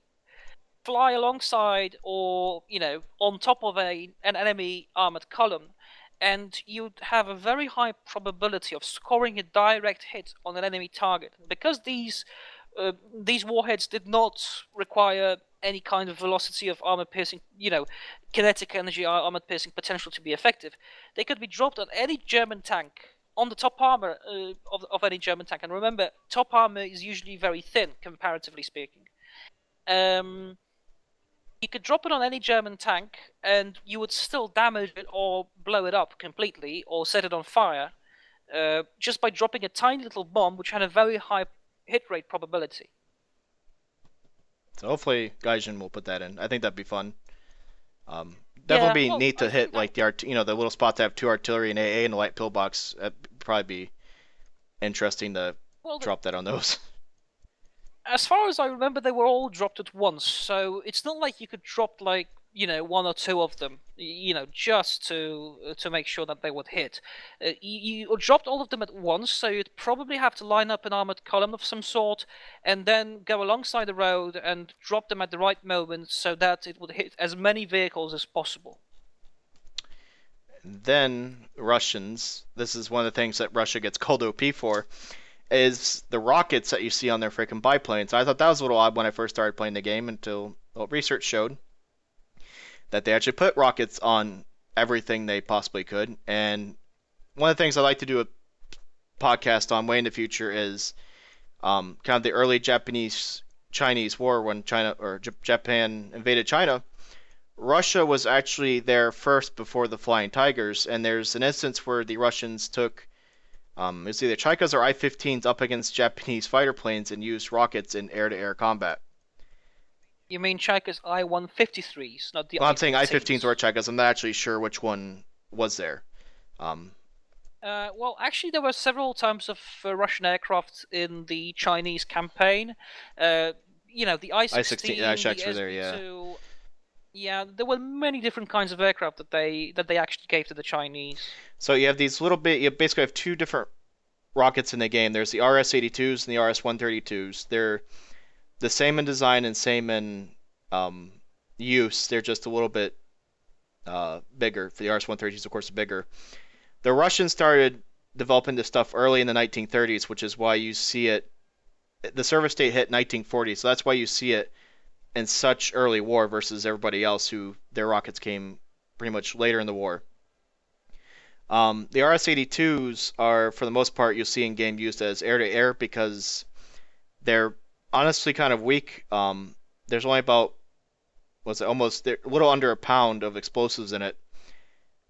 fly alongside or, on top of an enemy armored column, and you'd have a very high probability of scoring a direct hit on an enemy target. Because these warheads did not require any kind of velocity of armor-piercing, kinetic energy armor-piercing potential to be effective, they could be dropped on any German tank, on the top armor of any German tank. And remember, top armor is usually very thin, comparatively speaking. You could drop it on any German tank, and you would still damage it or blow it up completely, or set it on fire, just by dropping a tiny little bomb, which had a very high hit rate probability. So hopefully Gaijin will put that in. I think that'd be fun. Definitely be neat to hit like the the little spots that have two artillery and AA and a light pillbox. That'd probably be interesting to drop that on those. As far as I remember, they were all dropped at once, so it's not like you could drop like one or two of them, just to make sure that they would hit. You dropped all of them at once, so you'd probably have to line up an armored column of some sort, and then go alongside the road and drop them at the right moment so that it would hit as many vehicles as possible. Then Russians. This is one of the things that Russia gets called OP for. Is the rockets that you see on their freaking biplanes. I thought that was a little odd when I first started playing the game until research showed that they actually put rockets on everything they possibly could. And one of the things I like to do a podcast on way in the future is kind of the early Japanese Chinese war when Japan invaded China. Russia was actually there first before the Flying Tigers, and there's an instance where the Russians took it's either Chaikas or I-15s up against Japanese fighter planes and used rockets in air-to-air combat. You mean Chika's I-153s, not the Well, I'm saying I-15s? I-15s or Chaikas. I'm not actually sure which one was there. Um, Well, actually, there were several times of Russian aircraft in the Chinese campaign. The I-16 I-16, the actually there, yeah. SB-2. Yeah, there were many different kinds of aircraft that they actually gave to the Chinese. So you have these little bit. You basically have two different rockets in the game. There's the RS-82s and the RS-132s. They're the same in design and same in um, use. They're just a little bit bigger. For the RS-132s, of course, are bigger. The Russians started developing this stuff early in the 1930s, which is why you see it. The service date hit 1940, so that's why you see it in such early war versus everybody else who their rockets came pretty much later in the war. The RS-82s are, for the most part, you'll see in game used as air-to-air because they're honestly kind of weak. There's only about almost a little under a pound of explosives in it,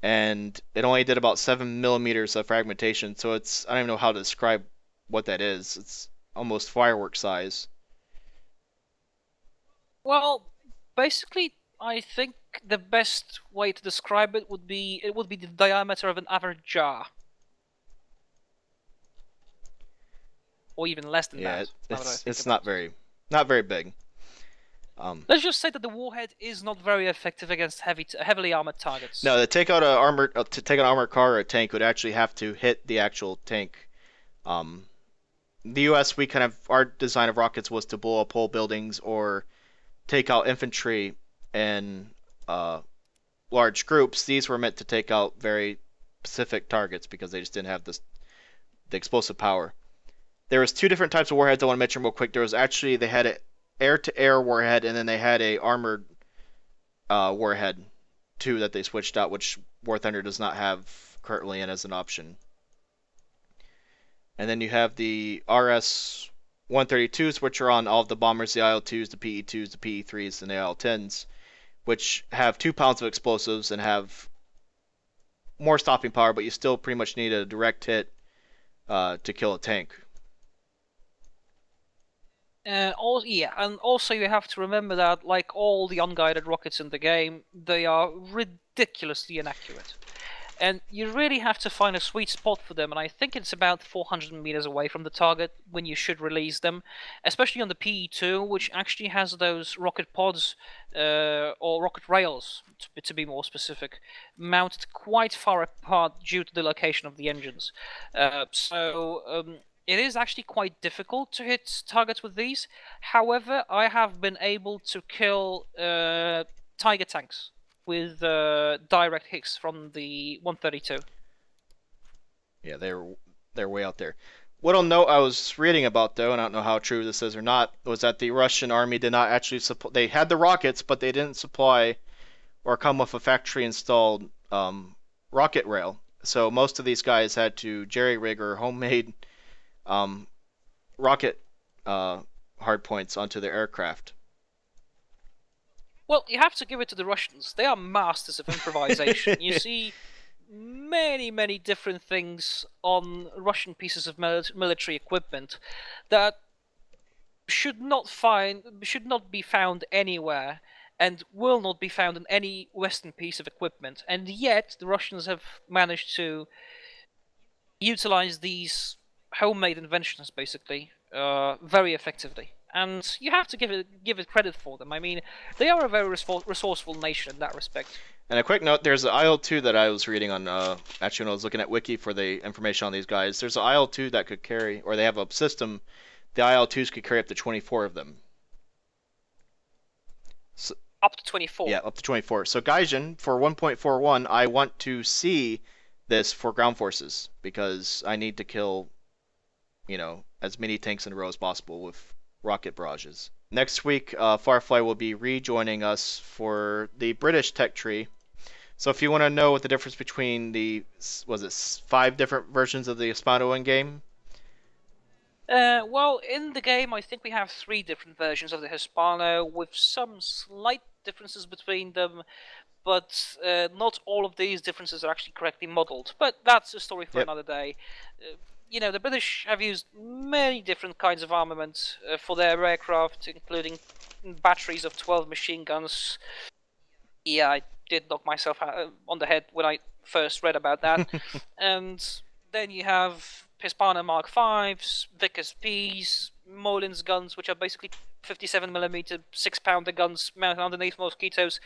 and it only did about 7 millimeters of fragmentation. So I don't even know how to describe what that is. It's almost firework size. Well, basically, I think the best way to describe it would be the diameter of an average jar, or even less than Yeah, that. it's not very big. Let's just say that the warhead is not very effective against heavily armored targets. No, to take an armored car or a tank would actually have to hit the actual tank. The U.S. we kind of our design of rockets was to blow up whole buildings or take out infantry in large groups. These were meant to take out very specific targets because they just didn't have the explosive power. There was two different types of warheads I want to mention real quick. They had an air-to-air warhead, and then they had a armored warhead too that they switched out, which War Thunder does not have currently in as an option. And then you have the RS-132s, which are on all of the bombers, the IL-2s, the PE-2s, the PE-3s, and the IL-10s, which have 2 pounds of explosives and have more stopping power, but you still pretty much need a direct hit to kill a tank. And also you have to remember that, like all the unguided rockets in the game, they are ridiculously inaccurate. And you really have to find a sweet spot for them, and I think it's about 400 meters away from the target when you should release them, especially on the PE2, which actually has those rocket pods, or rocket rails, to be more specific, mounted quite far apart due to the location of the engines. It is actually quite difficult to hit targets with these. However, I have been able to kill Tiger tanks with direct hits from the 132. Yeah, they're way out there. Little note I was reading about though, and I don't know how true this is or not, was that the Russian army did not actually they had the rockets, but they didn't supply or come with a factory installed rocket rail. So most of these guys had to jerry rig or homemade rocket hardpoints onto their aircraft. Well, you have to give it to the Russians. They are masters of improvisation. You see many, many different things on Russian pieces of military equipment that should not be found anywhere and will not be found in any Western piece of equipment. And yet, the Russians have managed to utilize these homemade inventions, basically, very effectively. And you have to give it credit for them. I mean, they are a very resourceful nation in that respect. And a quick note, there's an IL-2 that I was reading on, actually when I was looking at Wiki for the information on these guys, there's an IL-2 that could carry, or they have a system, the IL-2s could carry up to 24 of them. So, up to 24? Yeah, up to 24. So Gaijin, for 1.41, I want to see this for ground forces, because I need to kill, as many tanks in a row as possible with rocket barrages. Next week, Firefly will be rejoining us for the British tech tree. So if you want to know what the difference between the, was it 5 different versions of the Hispano game? Well, in the game, I think we have 3 different versions of the Hispano with some slight differences between them, but not all of these differences are actually correctly modeled. But that's a story for Yep. another day. The British have used many different kinds of armament for their aircraft, including batteries of 12 machine guns. Yeah, I did knock myself on the head when I first read about that. And then you have Hispano Mark Fives, Vickers P's, Molin's guns, which are basically 57mm 6-pounder guns mounted underneath mosquitoes.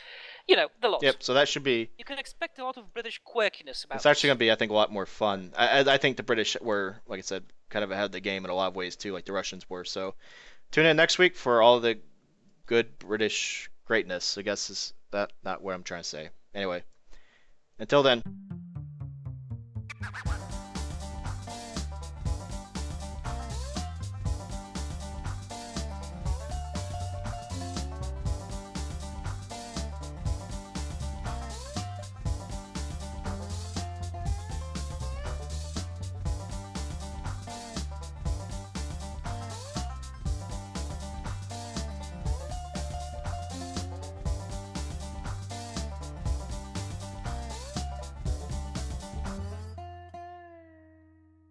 The lot. Yep. So that should be. You can expect a lot of British quirkiness about It's actually this. going to be, I think, a lot more fun. I think the British were, like I said, kind of ahead of the game in a lot of ways too, like the Russians were. So tune in next week for all the good British greatness. I guess is that not what I'm trying to say. Anyway, until then.